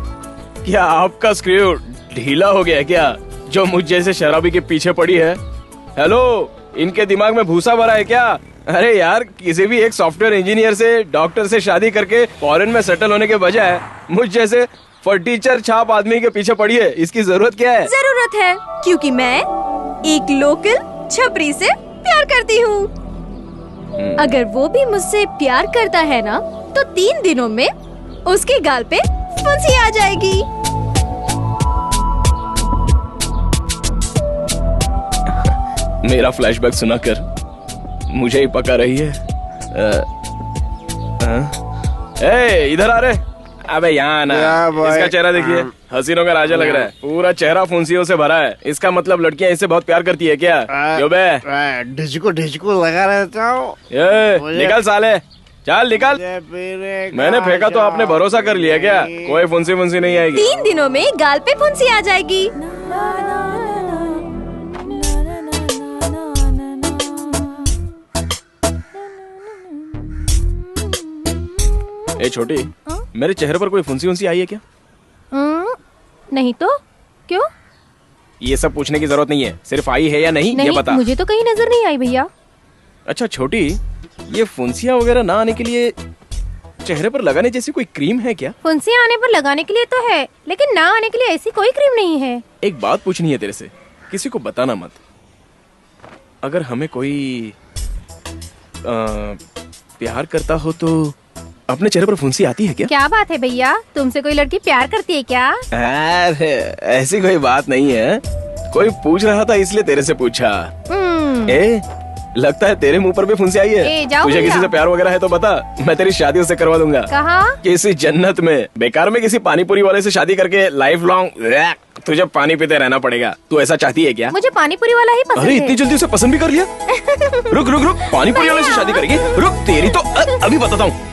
क्या आपका स्क्रू ढीला हो गया क्या, जो मुझ जैसे शराबी के पीछे पड़ी है? हेलो, इनके दिमाग में भूसा भरा है क्या? अरे यार, किसी भी एक सॉफ्टवेयर इंजीनियर से, डॉक्टर से शादी करके फॉरेन में सेटल होने के बजाय मुझ जैसे फटीचर छाप आदमी के पीछे पड़ी है। इसकी जरूरत क्या है? जरूरत है, क्योंकि मैं एक लोकल छपरी से प्यार करती हूँ। अगर वो भी मुझसे प्यार करता है ना, तो 3 दिनों में उसके गाल पे फुंसी आ जाएगी। मेरा फ्लैशबैक सुनाकर मुझे ही पका रही है। इधर आ रे। अबे यहाँ ना, इसका चेहरा देखिए, हसीनों का राजा लग रहा है। पूरा चेहरा फुंसियों से भरा है। इसका मतलब लड़कियां इससे बहुत प्यार करती है क्या? क्यों बे? ढिचको लगा रहता हूँ। निकल साले, चल निकल। मैंने फेंका तो आपने भरोसा कर लिया क्या? कोई फुंसी नहीं आएगी। 3 दिनों में गाल पे फुंसी आ जाएगी। ए छोटी, मेरे चेहरे पर कोई फुंसी आई है क्या? नहीं तो क्यों? ये सब पूछने की जरूरत नहीं है, सिर्फ आई है या नहीं ये बता। मुझे तो कहीं नजर नहीं आई भैया। अच्छा छोटी, ये फुंसियाँ वगैरह ना आने के लिए चेहरे पर लगाने जैसी कोई क्रीम है क्या? फुंसी आने पर लगाने के लिए तो है, लेकिन ना आने के लिए ऐसी कोई क्रीम नहीं है। एक बात पूछनी है तेरे से, किसी को बताना मत। अगर हमें कोई प्यार करता हो तो अपने चेहरे पर फुंसी आती है क्या? क्या बात है भैया, तुमसे कोई लड़की प्यार करती है क्या? अरे ऐसी कोई बात नहीं है, कोई पूछ रहा था इसलिए तेरे से पूछा। ए, लगता है तेरे मुंह पर भी फुंसी आई है। जाओ तुझे भैया। किसी से प्यार वगैरह है तो बता, मैं तेरी शादी उससे करवा दूंगा। कहाँ? किसी जन्नत में। बेकार में किसी पानीपुरी वाले से शादी करके लाइफ लॉन्ग तुझे पानी पीते रहना पड़ेगा। तू ऐसा चाहती है क्या? मुझे पानीपुरी वाला ही पसंद अरे है। इतनी जल्दी उसे पसंद भी कर लिया? रुक रुक रुक, पानीपुरी वाले से शादी करेगी? रुक, तेरी तो अभी बताता हूँ।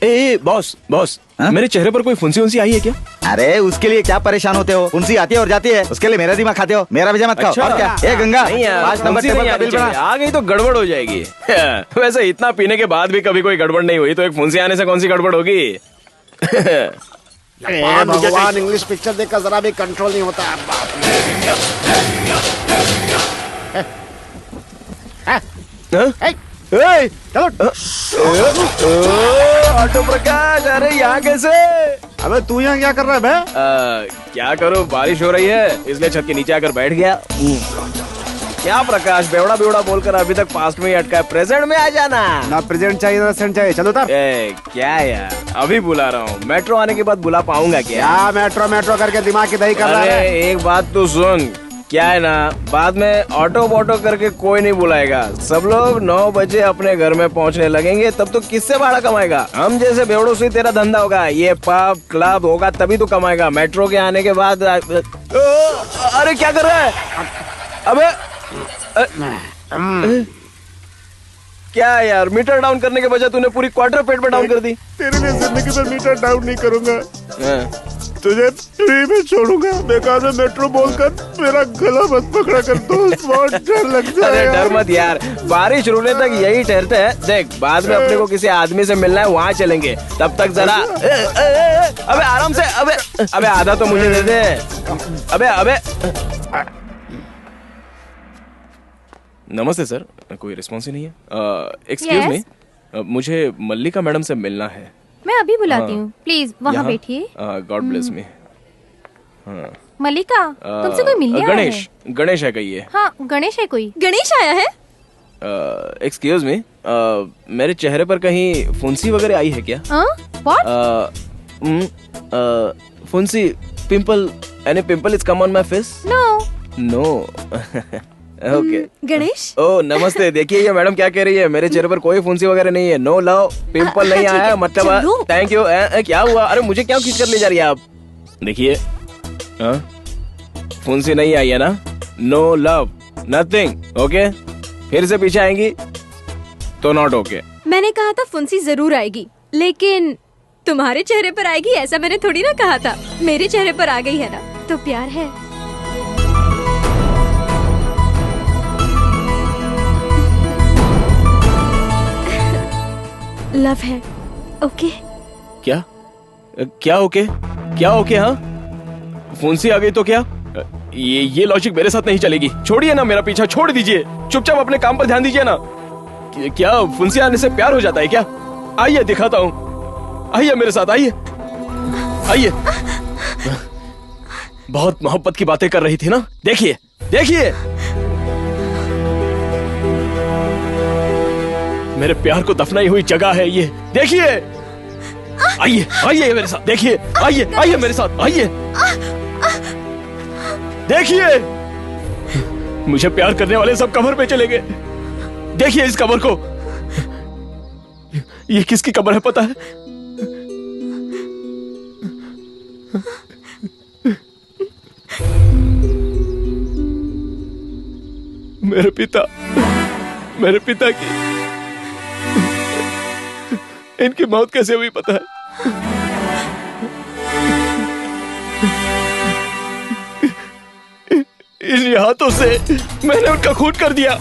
ए बॉस बॉस, मेरे चेहरे पर कोई फुंसी उंसी आई है क्या? अरे उसके लिए क्या परेशान होते हो? फुंसी आती है और जाती है, उसके लिए मेरा दिमाग खाते हो। मेरा भी मत खाओ। अच्छा। और क्या? ए गंगा, नहीं यार, 5 नंबर फुंसी टेबल नहीं का आनी बिल चाहिए। बना। आ गई तो गड़बड़ हो जाएगी। वैसे इतना पीने के बाद भी कभी कोई गड़बड़ नहीं हुई, तो एक फुंसी आने से कौन सी गड़बड़ होगी? भगवान, इंग्लिश पिक्चर देखकर जरा भी कंट्रोल नहीं होता है। ऑटो प्रकाश, अरे यहाँ कैसे? अबे तू यहाँ क्या कर रहा है बे? क्या करूँ, बारिश हो रही है इसलिए छत के नीचे आकर बैठ गया। क्या प्रकाश, बेवड़ा बेवड़ा बोलकर अभी तक पास्ट में ही अटका है। प्रेजेंट में आ जाना। ना प्रेजेंट चाहिए ना सेंट चाहिए। चलो तब। क्या यार, अभी बुला रहा हूँ। मेट्रो आने के बाद बुला पाऊंगा क्या? क्या मेट्रो मेट्रो करके दिमाग की दही कर रहा अरे है? एक बात तो सुन, क्या है ना, बाद में ऑटो बोटो करके कोई नहीं बुलाएगा। सब लोग 9 बजे अपने घर में पहुंचने लगेंगे, तब तो किससे भाड़ा कमाएगा? हम जैसे बेवड़ों से तेरा धंधा होगा। ये पब क्लब होगा तभी तो कमाएगा। मेट्रो के आने के बाद अरे क्या कर रहा है? अबे क्या यार, मीटर डाउन करने के बजाय तूने पूरी क्वार्टर पेट पे डाउन कर दी। तेरे लिए जिंदगी में मीटर डाउन नहीं करूंगा, तुझे फ्री में छोड़ूंगा। बेकार में मेट्रो बोलकर मेरा गला मत पकड़ा कर दोस्त, बहुत डर लगता अरे है। डर मत यार, बारिश रुकने तक यही ठहरते हैं। देख, बाद में अपने को किसी आदमी से मिलना है, वहाँ चलेंगे। तब तक जरा अबे आराम से। अबे आधा तो मुझे दे दे। अबे नमस्ते सर, कोई रिस्पॉन्स ही नहीं है। एक्सक्यूज मी, मुझे मल्लिका मैडम से मिलना है। मैं अभी बुलाती हूँ, प्लीज वहाँ बैठिए। God bless me. मल्लिका, तुमसे कोई मिलने आया है? गणेश है कहिए। हाँ, गणेश है कोई। गणेश आया है? एक्सक्यूज मी, मेरे चेहरे पर कहीं फुंसी वगैरह आई है क्या? What? फुंसी, pimple, any pimple is come on my face? No. Okay. Ganesh, ओ नमस्ते। देखिए ये मैडम क्या कह रही है, मेरे चेहरे पर कोई फुंसी वगैरह नहीं है। नो लव, पिंपल नहीं आया है, मतलब थैंक यू। क्या हुआ? अरे मुझे क्या खींच कर ले जा रही है आप? देखिए फुंसी नहीं आई है ना? No love, nothing. ओके, फिर से पीछे आएंगी तो नॉट ओके। मैंने कहा था फुंसी जरूर आएगी, लेकिन तुम्हारे चेहरे पर आएगी ऐसा मैंने थोड़ी ना कहा था। मेरे चेहरे पर आ गई है ना, तो प्यार है। लव है। ओके? क्या क्या ओके? क्या ओके? हाँ, फुंसी आ गई तो क्या? ये लॉजिक मेरे साथ नहीं चलेगी। छोड़िए ना मेरा पीछा, छोड़ दीजिए। चुपचाप अपने काम पर ध्यान दीजिए ना। क्या फुंसी आने से प्यार हो जाता है क्या? आइए दिखाता हूँ, आइए मेरे साथ, आइए आइए। बहुत मोहब्बत की बातें कर रही थी ना? देखिए देखिए, मेरे प्यार को दफनाई हुई जगह है ये। देखिए, आइए आइए मेरे साथ, देखिए, आइए आइए मेरे साथ, आइए देखिए। मुझे प्यार करने वाले सब कब्र पे चले गए। देखिए इस कब्र को। ये किसकी कब्र है पता है? मेरे पिता की। इनकी मौत कैसे हुई पता है? इन हाथों से मैंने उनका खून कर दिया।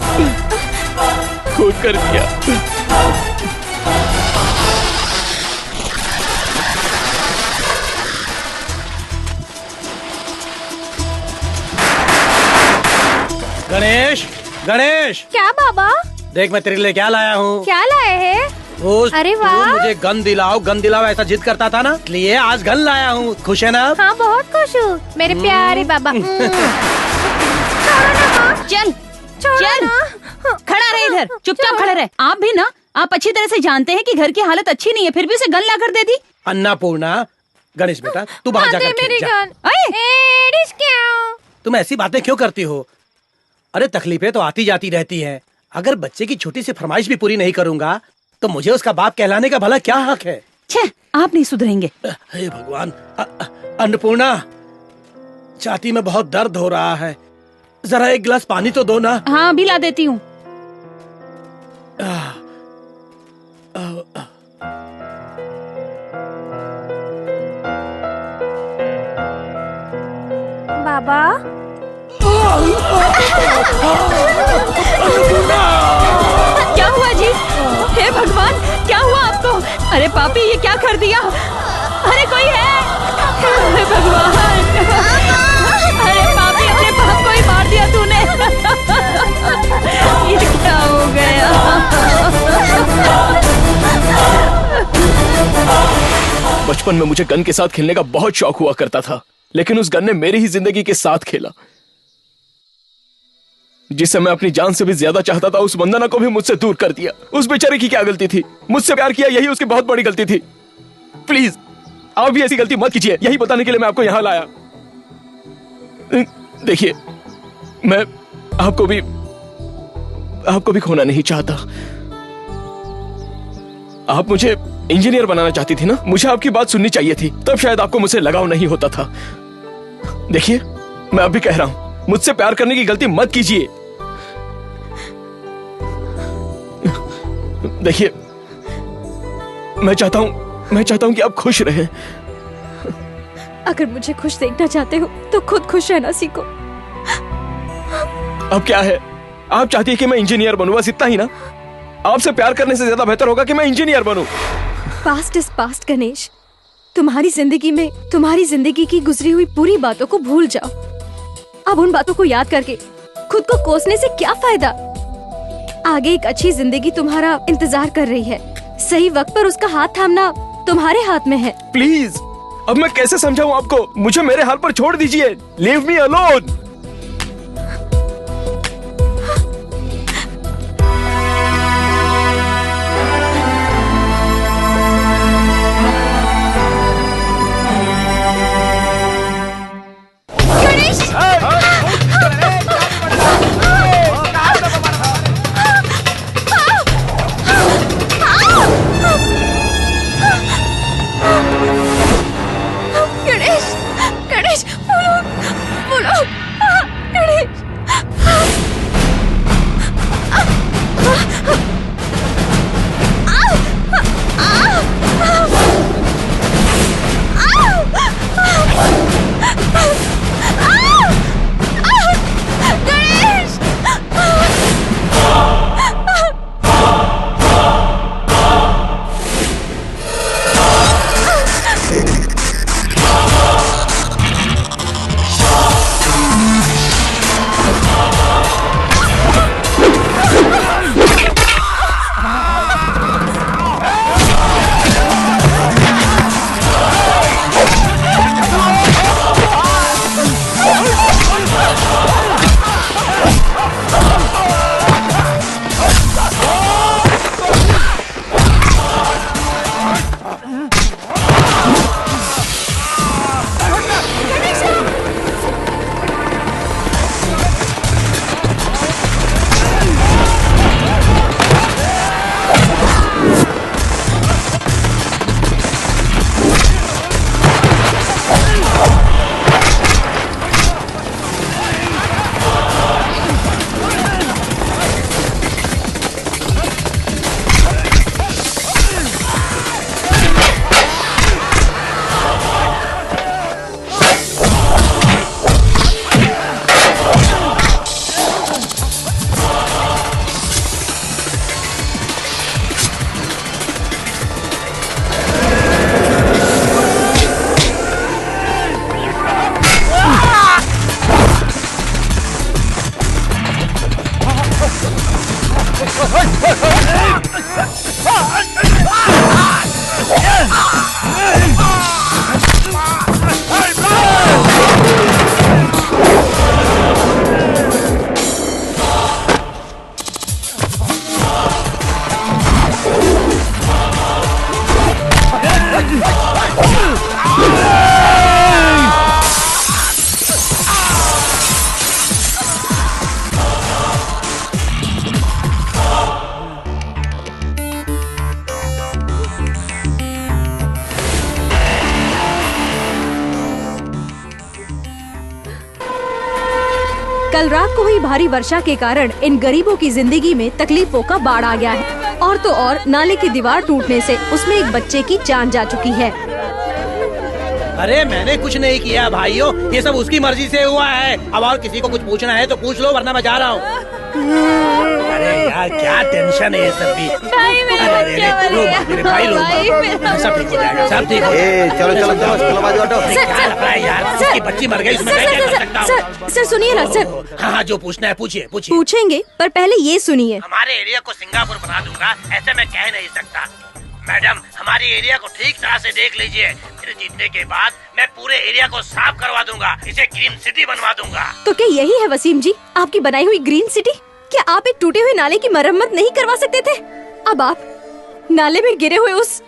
गणेश, गणेश, क्या बाबा? देख मैं तेरे लिए क्या लाया हूँ। क्या लाए हैं? दोस्त, अरे तू वाह। मुझे गन दिलाओ ऐसा जिद करता था ना, इसलिए आज गन लाया हूँ। खुश है ना? हाँ बहुत खुश हूँ मेरे प्यारे बाबा। चल चल, खड़ा रहे इधर, चुपचाप खड़ा रहे। आप भी ना, आप अच्छी तरह से जानते हैं कि घर की हालत अच्छी नहीं है, फिर भी उसे गन ला कर दे दी। अन्नपूर्णा, गणेश बेटा तू बाहर जाकर खेल जा। तुम ऐसी बातें क्यों करती हो? अरे तकलीफें तो आती जाती रहती हैं। अगर बच्चे की छोटी सी फरमाइश भी पूरी नहीं करूंगा तो मुझे उसका बाप कहलाने का भला क्या हक है? छे, आप नहीं सुधरेंगे। हे भगवान। अन्नपूर्णा, छाती में बहुत दर्द हो रहा है, जरा एक गिलास पानी तो दो ना। हाँ अभी ला देती हूँ। बाबा क्या हुआ जी? हे भगवान, क्या हुआ आपको? अरे पापी, ये क्या कर दिया? अरे कोई है? हे भगवान, अरे पापी, अपने बाप को ही मार दिया तूने। ये क्या हो गया? बचपन में मुझे गन के साथ खेलने का बहुत शौक हुआ करता था, लेकिन उस गन ने मेरी ही जिंदगी के साथ खेला। जिसे मैं अपनी जान से भी ज्यादा चाहता था, उस वंदना को भी मुझसे दूर कर दिया। उस बेचारे की क्या गलती थी? मुझसे प्यार किया, यही उसकी बहुत बड़ी गलती थी। प्लीज आप भी ऐसी गलती मत कीजिए, यही बताने के लिए मैं आपको यहां लाया। देखिए, मैं आपको भी खोना नहीं चाहता। आप मुझे इंजीनियर बनाना चाहती थी ना, मुझे आपकी बात सुननी चाहिए थी, तब शायद आपको मुझसे लगाव नहीं होता था। देखिए, मैं अभी कह रहा हूं, मुझसे प्यार करने की गलती मत कीजिए। देखिए, मैं चाहता हूं कि आप खुश रहें। अगर मुझे खुश देखना चाहते हो तो खुद खुश रहना सीखो। अब क्या है, आप चाहती है कि मैं इंजीनियर बनूं, बस इतना ही ना? आपसे प्यार करने से ज्यादा बेहतर होगा कि मैं इंजीनियर बनूं। Past is past Ganesh. तुम्हारी जिंदगी की गुजरी हुई पूरी बातों को भूल जाओ। अब उन बातों को याद करके खुद को कोसने से क्या फायदा? आगे एक अच्छी जिंदगी तुम्हारा इंतजार कर रही है। सही वक्त पर उसका हाथ थामना तुम्हारे हाथ में है। प्लीज, अब मैं कैसे समझाऊं आपको? मुझे मेरे हाल पर छोड़ दीजिए। Leave me alone. कल रात को हुई भारी वर्षा के कारण इन गरीबों की जिंदगी में तकलीफों का बाढ़ आ गया है। और तो और नाले की दीवार टूटने से उसमें एक बच्चे की जान जा चुकी है। अरे मैंने कुछ नहीं किया भाइयों, ये सब उसकी मर्जी से हुआ है। अब और किसी को कुछ पूछना है तो पूछ लो, वरना मैं जा रहा हूँ। अरे यार क्या टेंशन है ये सब भी। भाई मेरा बच्चा मर गया। मेरे भाई लोग सब ठीक हो जाएगा, सब ठीक हो जाएगा। चलो चलो चलो चलो बाजू हटो। क्या लग रहा है यार, उसकी बच्ची मर गई, उसमें मैं क्या कर सकता हूँ? सर सुनिए ना सर। हाँ हाँ, जो पूछना है पूछिए पूछिए। पूछेंगे पर पहले ये सुनिए। हमारे एरिया को सिंगापुर बना दूंगा ऐसे मैं कह नहीं सकता। मैडम हमारी एरिया को ठीक तरह से देख लीजिए, फिर जीतने के बाद मैं पूरे एरिया को साफ करवा दूंगा, इसे ग्रीन सिटी बनवा दूंगा। तो क्या यही है वसीम जी आपकी बनाई हुई ग्रीन सिटी? क्या आप एक टूटे हुए नाले की मरम्मत नहीं करवा सकते थे? अब आप नाले में गिरे हुए उस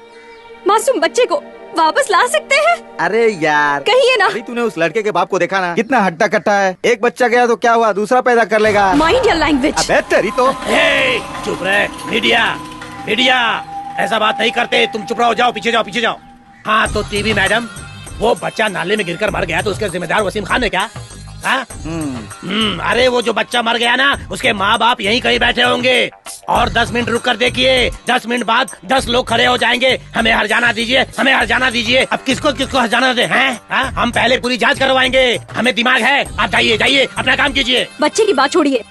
मासूम बच्चे को वापस ला सकते हैं? अरे यार कहिए ना। अभी तूने उस लड़के के बाप को देखा ना, कितना हट्टा कट्टा है। एक बच्चा गया तो क्या हुआ, दूसरा पैदा कर लेगा। Mind your language. अबे तेरी तो। चुप रहे। मीडिया मीडिया ऐसा बात नहीं करते, तुम चुप रहो, जाओ पीछे जाओ पीछे जाओ। हाँ तो टीवी मैडम, वो बच्चा नाले में गिरकर मर गया तो उसके जिम्मेदार वसीम खान है क्या? अरे वो जो बच्चा मर गया ना, उसके माँ बाप यहीं कहीं बैठे होंगे। और 10 मिनट रुक कर देखिए, 10 मिनट बाद 10 लोग खड़े हो जाएंगे। हमें हर जाना दीजिए, हमें हर जाना दीजिए। अब किसको किसको हर जाना दे हैं? हम पहले पूरी जांच करवाएंगे, हमें दिमाग है। आप जाइए जाइए अपना काम कीजिए। बच्चे की बात छोड़िए,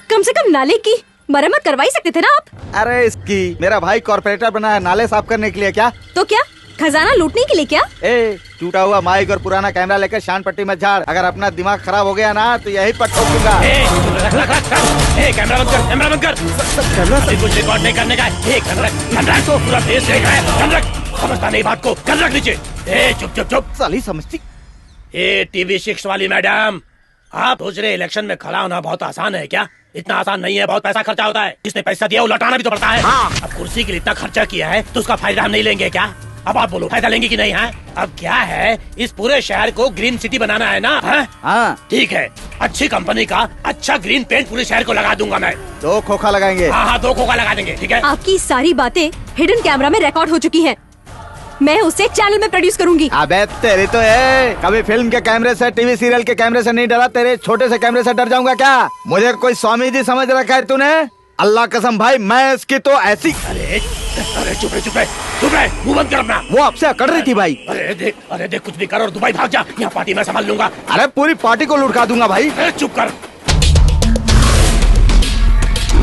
कम से कम नाले की मरम्मत करवाई सकते थे ना आप? अरे इसकी, मेरा भाई कॉर्पोरेटर बना है नाले साफ करने के लिए क्या? तो क्या खजाना लूटने के लिए क्या? ए टूटा हुआ माइक और पुराना कैमरा लेकर शान पट्टी मत झाड़। अगर अपना दिमाग खराब हो गया ना तो यही पर ठोक दूंगा। कैमरा बंद कर, कैमरा बंद कर। अभी कुछ रिकॉर्ड नहीं करने का है। कैमरा तो पूरा फेस देख रहा है। समझता नहीं बात को, कर रख नीचे। चुप चुप चुप। साली समझती। टीवी 6 वाली मैडम, आप सोच रहे इलेक्शन में खड़ा होना बहुत आसान है क्या? इतना आसान नहीं है, बहुत पैसा खर्चा होता है। जिसने पैसा दिया वो लौटाना भी तो पड़ता है। अब कुर्सी के लिए इतना खर्चा किया है तो उसका फायदा हम नहीं लेंगे क्या? अब आप बोलो फायदा लेंगे कि नहीं? है अब क्या है, इस पूरे शहर को ग्रीन सिटी बनाना है ना? हाँ ठीक है, अच्छी कंपनी का अच्छा ग्रीन पेंट पूरे शहर को लगा दूंगा मैं। 2 खोखा लगाएंगे। हाँ 2 खोखा लगा देंगे, ठीक है। आपकी सारी बातें हिडन कैमरा में रिकॉर्ड हो चुकी हैं। मैं उसे एक चैनल में प्रोड्यूस करूंगी। अबे तेरी तो है, कभी फिल्म के कैमरे से, टीवी सीरियल के कैमरे से नहीं डरा, तेरे छोटे से कैमरे से डर जाऊंगा क्या? मुझे कोई स्वामी जी समझ रखा है तूने? अल्लाह कसम भाई, मैं इसकी तो ऐसी। अरे चुप रहे चुप रहे चुप रहे, मुंह बंद कर अपना। वो आपसे अकड़ रही थी भाई। अरे देख कुछ भी कर और दुबई भाग जा, यहाँ पार्टी मैं संभाल लूंगा। अरे पूरी पार्टी को लुढ़का दूंगा भाई। चुप कर।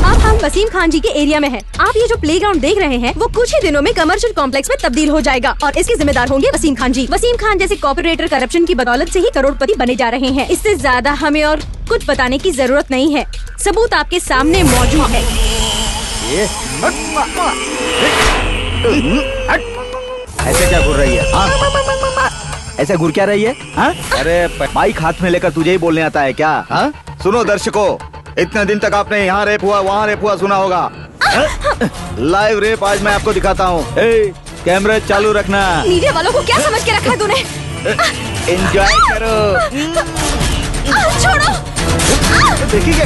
अब हम वसीम खान जी के एरिया में हैं। आप ये जो प्लेग्राउंड देख रहे हैं वो कुछ ही दिनों में कमर्शियल कॉम्प्लेक्स में तब्दील हो जाएगा और इसके जिम्मेदार होंगे वसीम खान जी। वसीम खान जैसे कॉर्पोरेटर करप्शन की बदौलत से ही करोड़पति बने जा रहे हैं। इससे ज्यादा हमें और कुछ बताने की जरूरत नहीं है, सबूत आपके सामने मौजूद है। ऐसे क्या घूर रही है? ऐसे घूर क्या रही है? अरे माइक हाथ में लेकर तुझे ही बोलने आता है क्या? सुनो दर्शकों, इतने दिन तक आपने यहाँ रेप हुआ वहाँ रेप हुआ सुना होगा। लाइव रेप आज मैं आपको दिखाता हूँ। कैमरा चालू रखना। मीडिया वालों को क्या समझ के रखा है तूने? एंजॉय करो। छोड़ो। देखिए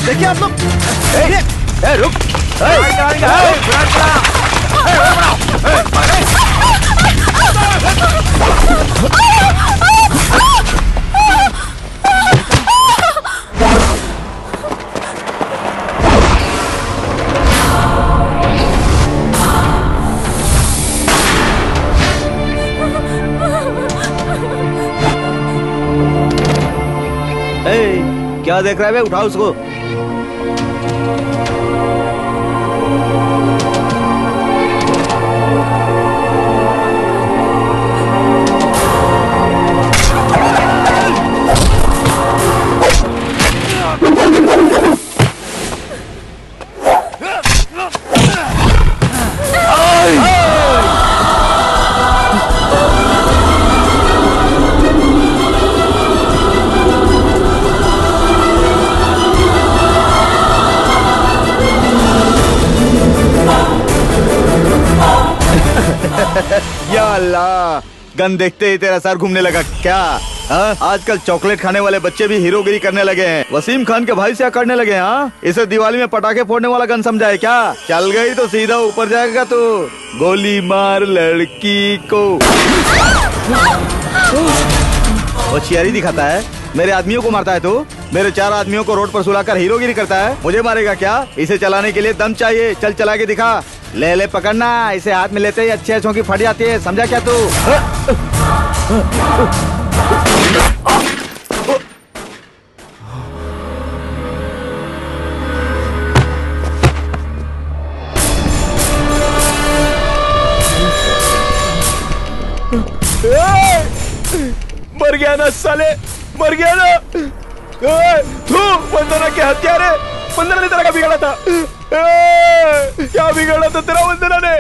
देखिए आप लोग। रुक। क्या देख रहा है बे? उठाओ उसको। या अल्लाह, गन देखते ही तेरा सर घूमने लगा क्या? आजकल चॉकलेट खाने वाले बच्चे भी हीरोगिरी करने लगे हैं। वसीम खान के भाई से अकड़ने लगे हैं। इसे दिवाली में पटाखे फोड़ने वाला गन समझा है क्या? चल गई तो सीधा ऊपर जाएगा तो गोली मार लड़की को। होशियारी दिखाता है। मेरे आदमियों को मारता है तू? मेरे 4 आदमियों को रोड पर सुलाकर हीरोगिरी करता है, मुझे मारेगा क्या? इसे चलाने के लिए दम चाहिए, चल चला के दिखा। ले ले पकड़ना, इसे हाथ में लेते ही अच्छे की फट जाती है, समझा क्या तू? मर गया ना साले, मर गया ना। तू वंदना के हत्यारे, वंदना ने तेरा क्या बिगाड़ा था? क्या बिगाड़ा था तेरा वंदना ने?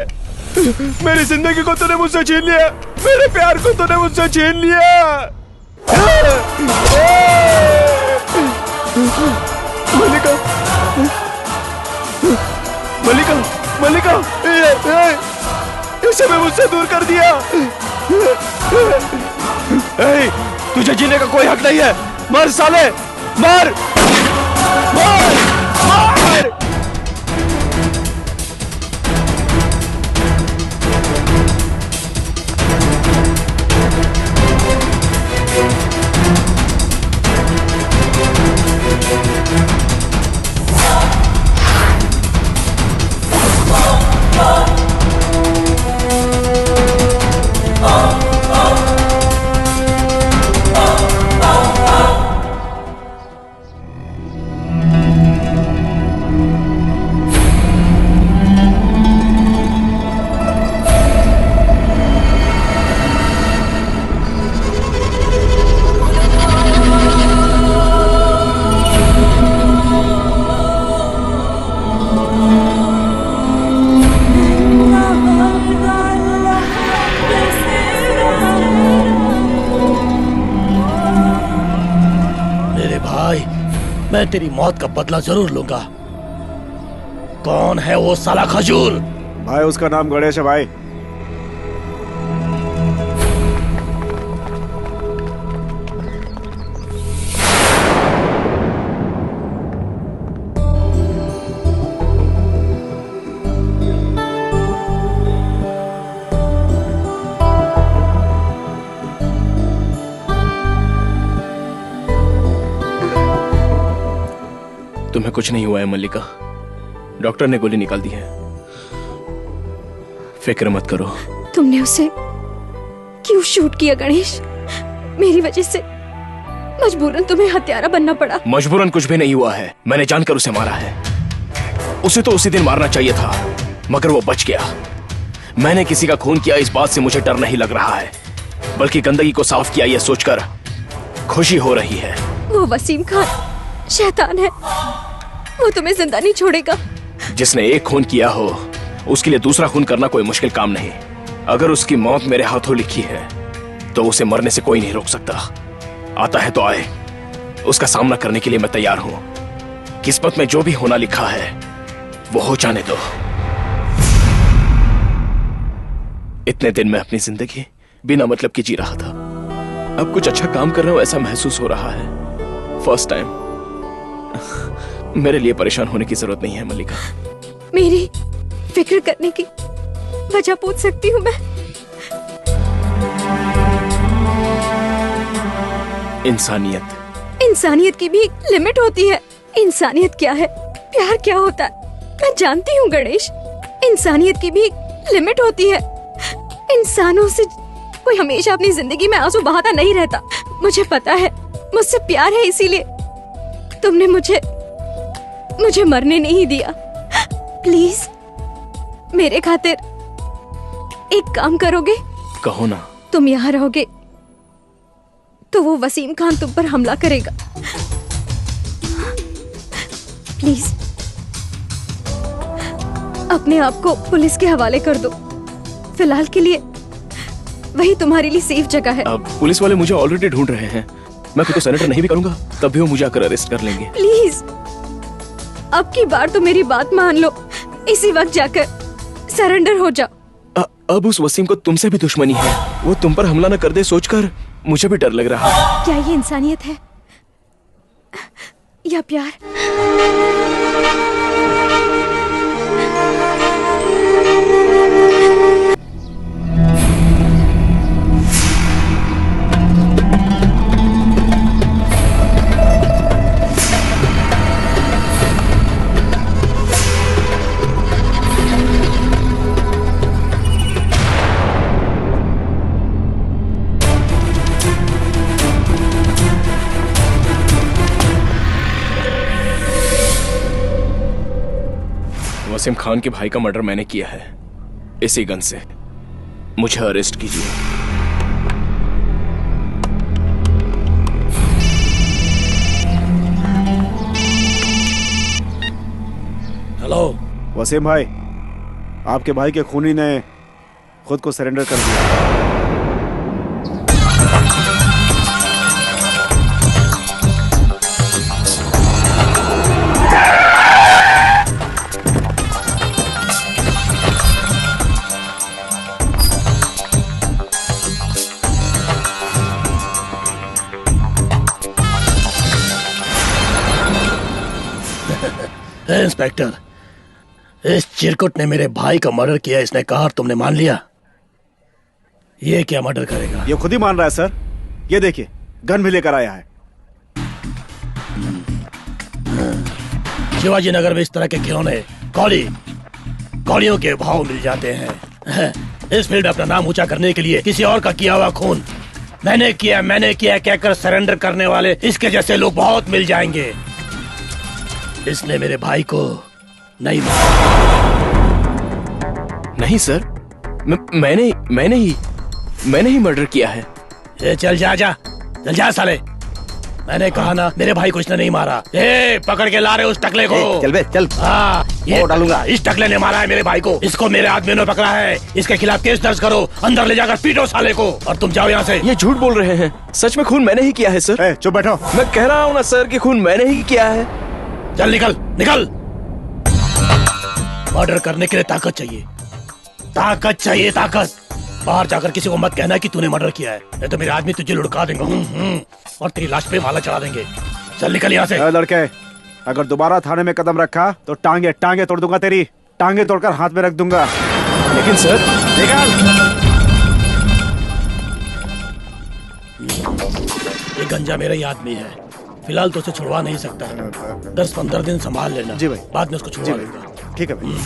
मेरी जिंदगी को तूने मुझसे छीन लिया, मेरे प्यार को तूने मुझसे छीन लिया। मल्लिका, मल्लिका, मल्लिका, इसे मैं मुझसे दूर कर दिया। तुझे जीने का कोई हक नहीं है, मर साले, मर, मर, मर। मैं तेरी मौत का बदला जरूर लूंगा। कौन है वो साला खजूर? भाई उसका नाम गणेश है भाई। तुम्हें कुछ नहीं हुआ है मल्लिका, डॉक्टर ने गोली निकाल दी है, फिक्र मत करो। तुमने उसे क्यों शूट किया गणेश? मेरी वजह से मजबूरन तुम्हें हत्यारा बनना पड़ा। मजबूरन कुछ भी नहीं हुआ है, मैंने जानकर उसे मारा है। उसे तो उसी दिन मारना चाहिए था, मगर वो बच गया। मैंने किसी का खून किया इस बात से मुझे डर नहीं लग रहा है, बल्कि गंदगी को साफ किया यह सोचकर खुशी हो रही है। वो वसीम खान शैतान है, वो तुम्हें जिंदा नहीं छोड़ेगा। जिसने एक खून किया हो उसके लिए दूसरा खून करना कोई मुश्किल काम नहीं। अगर उसकी मौत मेरे हाथों लिखी है तो उसे मरने से कोई नहीं रोक सकता। आता है तो आए, उसका सामना करने के लिए मैं तैयार हूं। किस्मत में जो भी होना लिखा है वो हो जाने दो। इतने दिन मैं अपनी जिंदगी बिना मतलब की जी रहा था, अब कुछ अच्छा काम कर रहा हूं ऐसा महसूस हो रहा है। First time. मेरे लिए परेशान होने की जरूरत नहीं है मल्लिका। मेरी फिक्र करने की वजह पूछ सकती हूँ मैं? इंसानियत। इंसानियत की भी एक लिमिट होती है। इंसानियत क्या है, प्यार क्या होता है, मैं जानती हूँ गणेश। इंसानियत की भी एक लिमिट होती है। इंसानों से कोई हमेशा अपनी जिंदगी में आंसू बहाता नहीं रहता। मुझे पता है, मुझसे प्यार है, इसीलिए तुमने मुझे मरने नहीं दिया। प्लीज मेरे खातिर एक काम करोगे? कहो ना। तुम यहाँ रहोगे तो वो वसीम खान तुम पर हमला करेगा। प्लीज अपने आप को पुलिस के हवाले कर दो। फिलहाल के लिए वही तुम्हारे लिए सेफ जगह है। अब पुलिस वाले मुझे ऑलरेडी ढूंढ रहे हैं, मैं खुद को सरेंडर नहीं भी करूंगा तब भी वो मुझे आकर अरेस्ट कर लेंगे। प्लीज अब की बार तो मेरी बात मान लो, इसी वक्त जाकर सरेंडर हो जाओ। अब उस वसीम को तुमसे भी दुश्मनी है, वो तुम पर हमला न कर दे सोचकर मुझे भी डर लग रहा है। क्या ये इंसानियत है या प्यार? वसीम खान के भाई का मर्डर मैंने किया है, इसी गन से। मुझे अरेस्ट कीजिए। हेलो वसीम भाई, आपके भाई के खूनी ने खुद को सरेंडर कर दिया। इंस्पेक्टर, इस चिरकुट ने मेरे भाई का मर्डर किया, इसने कहा और तुमने मान लिया। ये क्या मर्डर करेगा? ये खुद ही मान रहा है सर। ये देखिए, गन भी लेकर आया है। शिवाजी नगर में इस तरह के खिलौने कौड़ियों के भाव मिल जाते हैं। इस फील्ड में अपना नाम ऊंचा करने के लिए किसी और का किया हुआ खून मैंने किया कहकर सरेंडर करने वाले इसके जैसे लोग बहुत मिल जाएंगे। इसने मेरे भाई को नहीं मारा। नहीं सर, मैंने ही मर्डर किया है। ए, चल जा साले। मैंने कहा ना, मेरे भाई को इसने नहीं मारा। ए, पकड़ के ला रहे उस टकले को। चल बे चल। हाँ, ये डालूंगा। इस टकले ने मारा है मेरे भाई को। इसको मेरे आदमी ने पकड़ा है। इसके खिलाफ केस दर्ज करो, अंदर ले जाकर पीटो साले को, और तुम जाओ यहाँ से। ये झूठ बोल रहे हैं, सच में खून मैंने ही किया है सर। चुप बैठो। मैं कह रहा हूँ ना सर कि खून मैंने ही किया है। चल निकल। मर्डर करने के लिए ताकत चाहिए। बाहर जाकर किसी को मत कहना कि तूने मर्डर किया है, नहीं तो मेरे आदमी तुझे लुढ़का देंगे और तेरी लाश पे माला चढ़ा देंगे। चल निकल यहाँ से। लड़के, अगर दोबारा थाने में कदम रखा तो टांगे तोड़ दूंगा। तेरी टांगे तोड़कर हाथ में रख दूंगा। लेकिन सर, ये गंजा मेरा ही आदमी है। फिलहाल तो उसे छुड़वा नहीं सकता। 10-15 दिन संभाल लेना। जी भाई। बाद में उसको छुड़वा लेगा। ठीक है भाई।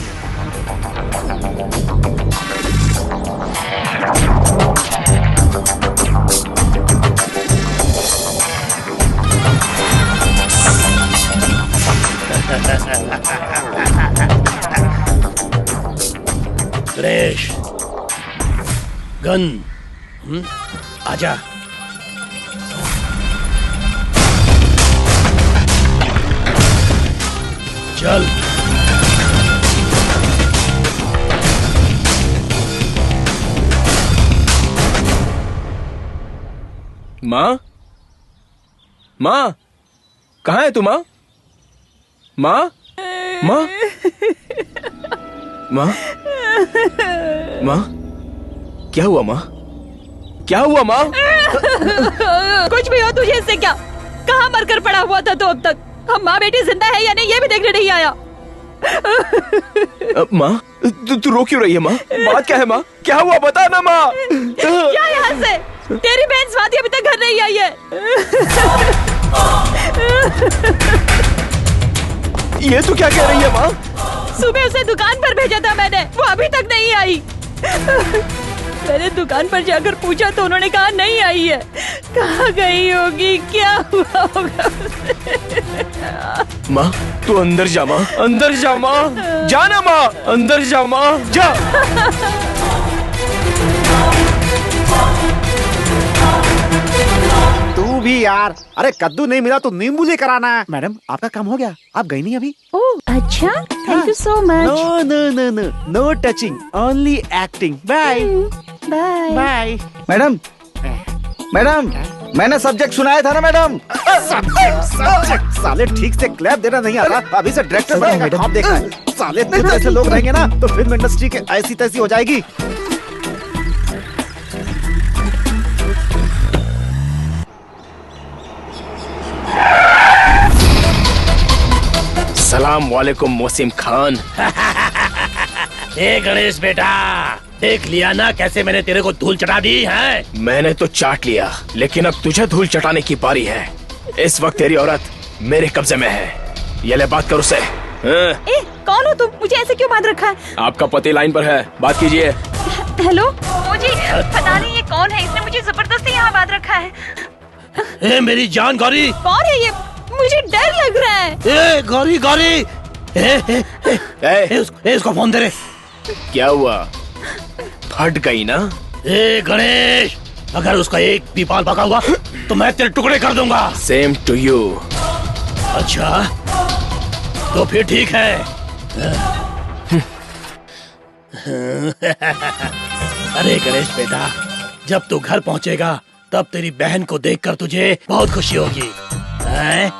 गणेश, गन, आजा। चल। माँ, कहाँ है तू? माँ, क्या हुआ माँ? कुछ भी हो, तुझे इससे क्या? कहाँ मरकर पड़ा हुआ था तो अब तक? हम माँ बेटी जिंदा है या नहीं ये भी देखने नहीं आया। माँ, तू रो क्यों रही है माँ? बात क्या है माँ? क्या हुआ बता ना माँ। क्या यहाँ से? तेरी बहन स्वाति अभी तक घर नहीं आई है। ये तू क्या कह रही है माँ? सुबह उसे दुकान पर भेजा था मैंने, वो अभी तक नहीं आई। मैंने दुकान पर जाकर पूछा तो उन्होंने कहा नहीं आई है। कहाँ गई होगी, क्या हुआ होगा माँ? तू अंदर जा माँ, जाना माँ, अंदर जा माँ, जा। तू भी यार, अरे कद्दू नहीं मिला तो नींबू लेकर आना है। मैडम, आपका काम हो गया, आप गई नहीं अभी? ओह अच्छा, thank you so much. No touching, only acting. Bye bye. Madam, मैंने सब्जेक्ट सुनाया था ना मैडम। सब्जेक्ट साले ठीक से क्लैप देना नहीं आता। अभी से डायरेक्टर बनेगा, ख्वाब देखना है। साले इतने ऐसे लोग रहेंगे ना तो फिल्म इंडस्ट्री के ऐसी तैसी हो जाएगी। सलाम वालेकुम वसीम खान। ए गणेश बेटा, देख लिया ना कैसे मैंने तेरे को धूल चटा दी है। मैंने तो चाट लिया, लेकिन अब तुझे धूल चटाने की बारी है। इस वक्त तेरी औरत मेरे कब्जे में है। ये ले बात कर उससे। ए, कौन हो तुम? मुझे ऐसे क्यों बांध रखा है? आपका पति लाइन पर है, बात कीजिए। हेलो, मुझे पता नहीं ये कौन है, इसने मुझे जबरदस्ती यहाँ बांध रखा है। ए मेरी जान गौरी। कौन है ये? मुझे डर लग रहा है। ए गौरी, इसको फोन दे रे। क्या हुआ, फट गई ना? ए गणेश, अगर उसका एक भी बाल बका हुआ तो मैं तेरे टुकड़े कर दूंगा। Same to you. अच्छा तो फिर ठीक है। अरे गणेश बेटा, जब तू घर पहुंचेगा तब तेरी बहन को देखकर तुझे बहुत खुशी होगी। हैं?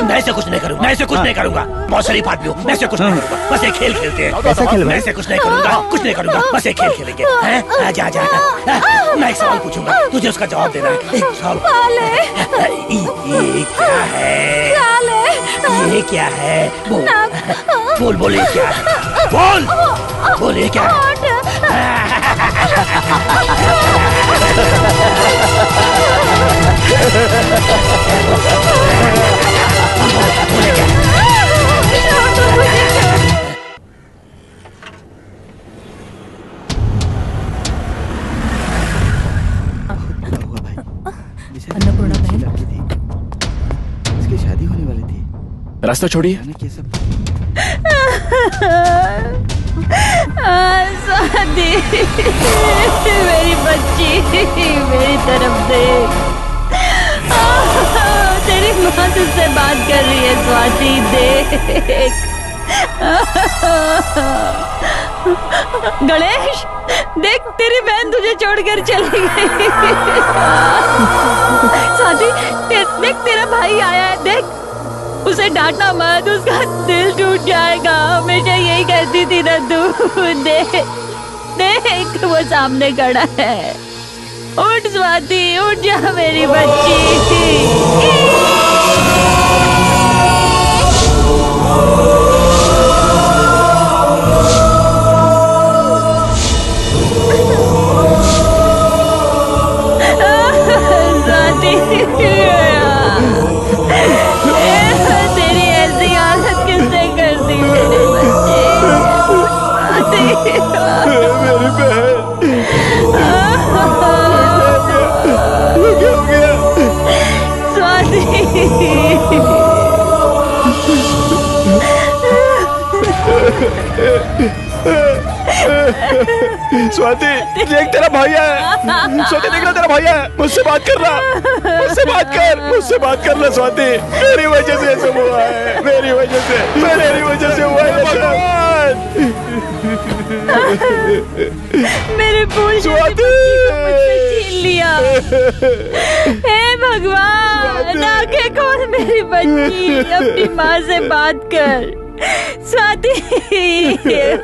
मैं ऐसे कुछ नहीं करूंगा, मैं ऐसे कुछ नहीं करूंगा। बहुत शरीफ आदमी हूँ, मैं ऐसे कुछ नहीं करूंगा। बस एक खेल खेलते हैं। कैसा खेल? मैं ऐसे कुछ नहीं करूंगा, कुछ नहीं करूंगा। बस एक खेल खेलेंगे। हैं? जा जा। मैं एक सवाल पूछूंगा, तुझे उसका जवाब देना है। एक सवाल। ये क्या है? ये क्या है? बोल बोल, ये क्या है? बोल ये क्या है? अन्नपूर्णा बहन, इसकी शादी होने वाली थी। रास्ता छोड़िए। स्वाति, मेरी बच्ची, मेरी तरफ देख। तेरी माँ तुझसे बात कर रही है स्वाति, देख। गणेश, देख तेरी बहन तुझे छोड़कर चली गई। स्वाति, देख तेरा भाई आया है, देख। उसे डांटना मत, उसका दिल टूट जाएगा। हमेशा यही कहती थी ना तू। देख वो सामने खड़ा है। उठ स्वाति, उठ जा मेरी बच्ची। तेरी ऐसी हालत किसने कर दी मेरे बच्चे? मेरी स्वाति, देख तेरा भाई है। स्वाति देख रहा, तेरा भाई है। मुझसे बात कर रहा, मुझसे बात कर रहा। स्वाति, मेरी वजह से ऐसा हुआ है, मेरी वजह से हुआ है। मेरे फूल स्वाति छीन लिया। हे भगवान, आंखें खोल मेरी बच्ची, अपनी माँ से बात कर। स्वाति,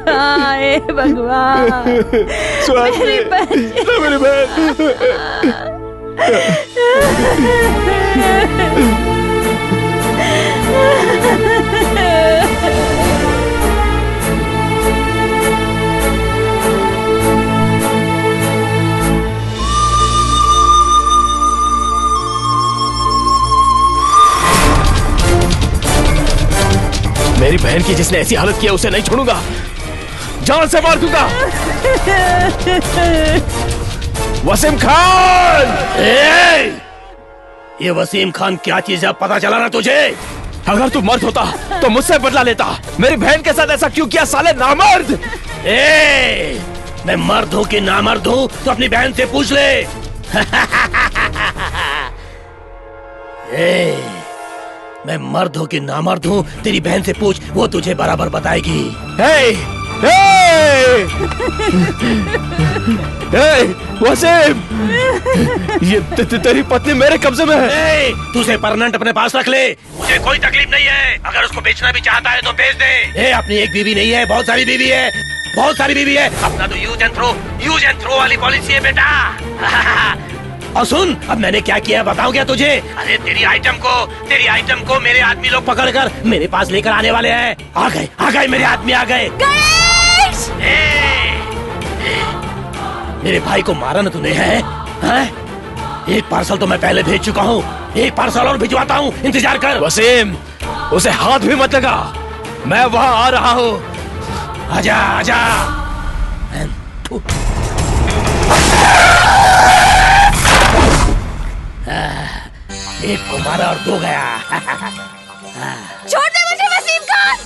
हाय भगवान, स्वाति, मेरी बच्ची, मेरी बहन। मेरी बहन की जिसने ऐसी हालत किया उसे नहीं छोड़ूंगा, जान से मार दूंगा। वसीम खान! ये वसीम खान क्या चीज है, पता चला ना तुझे? अगर तू मर्द होता तो मुझसे बदला लेता। मेरी बहन के साथ ऐसा क्यों किया साले नामर्द? मैं मर्द हूँ कि नामर्द हूँ तो अपनी बहन से पूछ ले। मैं मर्द हूँ कि नामर्द हूँ तेरी बहन से पूछ, वो तुझे बराबर बताएगी। वसीम, ये तेरी पत्नी मेरे कब्जे में है। तू उसे परमानेंट अपने पास रख ले, मुझे कोई तकलीफ नहीं है। अगर उसको बेचना भी चाहता है तो बेच दे। अपनी एक बीवी नहीं है, बहुत सारी बीवी है, बहुत सारी बीवी है। अपना तो यूज एंड थ्रो वाली पॉलिसी है बेटा। और सुन, अब मैंने क्या किया है बताऊं क्या तुझे? अरे तेरी आइटम को मेरे आदमी लोग पकड़कर मेरे पास लेकर आने वाले हैं। आ गए मेरे आदमी आ गए। मेरे भाई को मारा ना तूने है? एक पार्सल तो मैं पहले भेज चुका हूँ, एक पार्सल और भिजवाता हूँ, इंतजार कर। वसीम, उसे हाथ भी मत लगा। मैं वहां आ रहा हूँ। आजा आजा। एक को मारा और दो गया। छोड़ दे मुझे वसीम खान।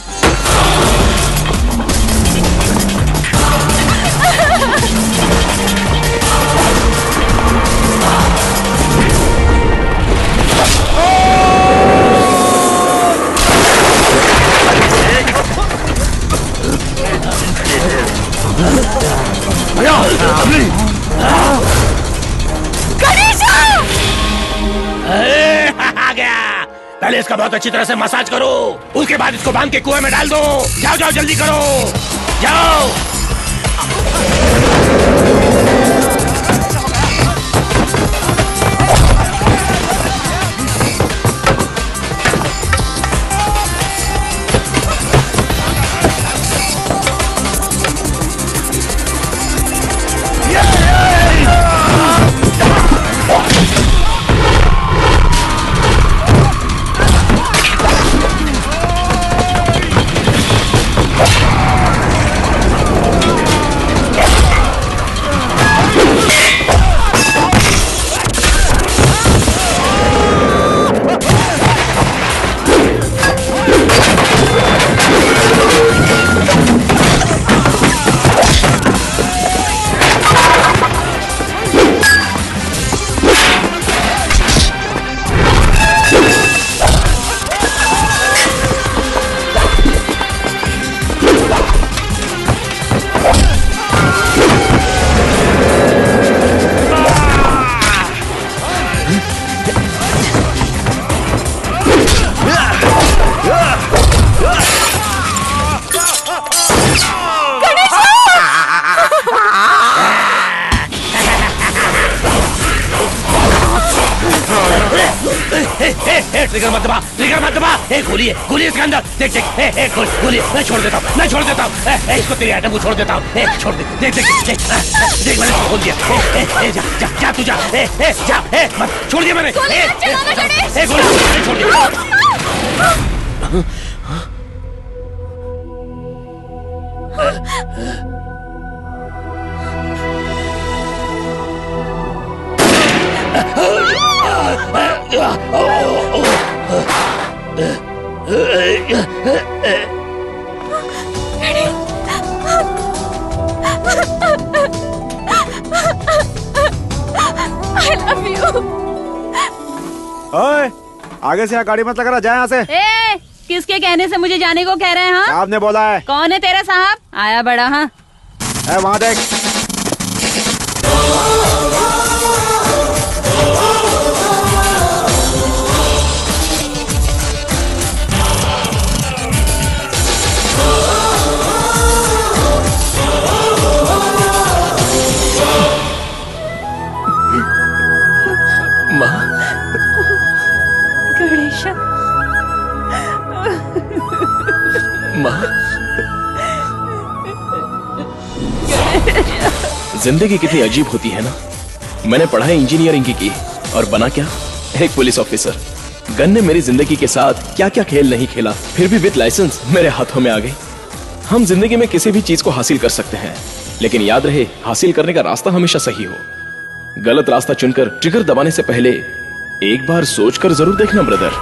आ गया। पहले इसका बहुत अच्छी तरह से मसाज करो, उसके बाद इसको बांध के कुएं में डाल दो। जाओ जाओ जल्दी करो, जाओ। ट्रिगर मत दबा, ट्रिगर मत दबा। गोली है, गोली इसके अंदर। देख देख, गोली। मैं छोड़ देता हूँ, मैं छोड़ देता हूँ। इसको तेरे आइटम को छोड़ देता हूँ। छोड़ दे, देख देख देख, देख मैंने इसको खोल दिया। जा जा जा तू जा, जा, मत छोड़ दिया मैंने। गोली छोड़ दिया। I love you. ओए, आगे से गाड़ी मत लगा, जाए यहाँ से। किसके कहने से मुझे जाने को कह रहे हैं? हाँ, साहब ने बोला है। कौन है तेरा साहब? आया बड़ा। हाँ, वहाँ देख। गणेशा, माँ, जिंदगी कितनी अजीब होती है ना। मैंने पढ़ाई इंजीनियरिंग की और बना क्या, एक पुलिस ऑफिसर। गन ने मेरी जिंदगी के साथ क्या क्या खेल नहीं खेला, फिर भी विद लाइसेंस मेरे हाथों में आ गई। हम जिंदगी में किसी भी चीज को हासिल कर सकते हैं, लेकिन याद रहे हासिल करने का रास्ता हमेशा सही हो। गलत रास्ता चुनकर ट्रिगर दबाने से पहले एक बार सोचकर जरूर देखना ब्रदर।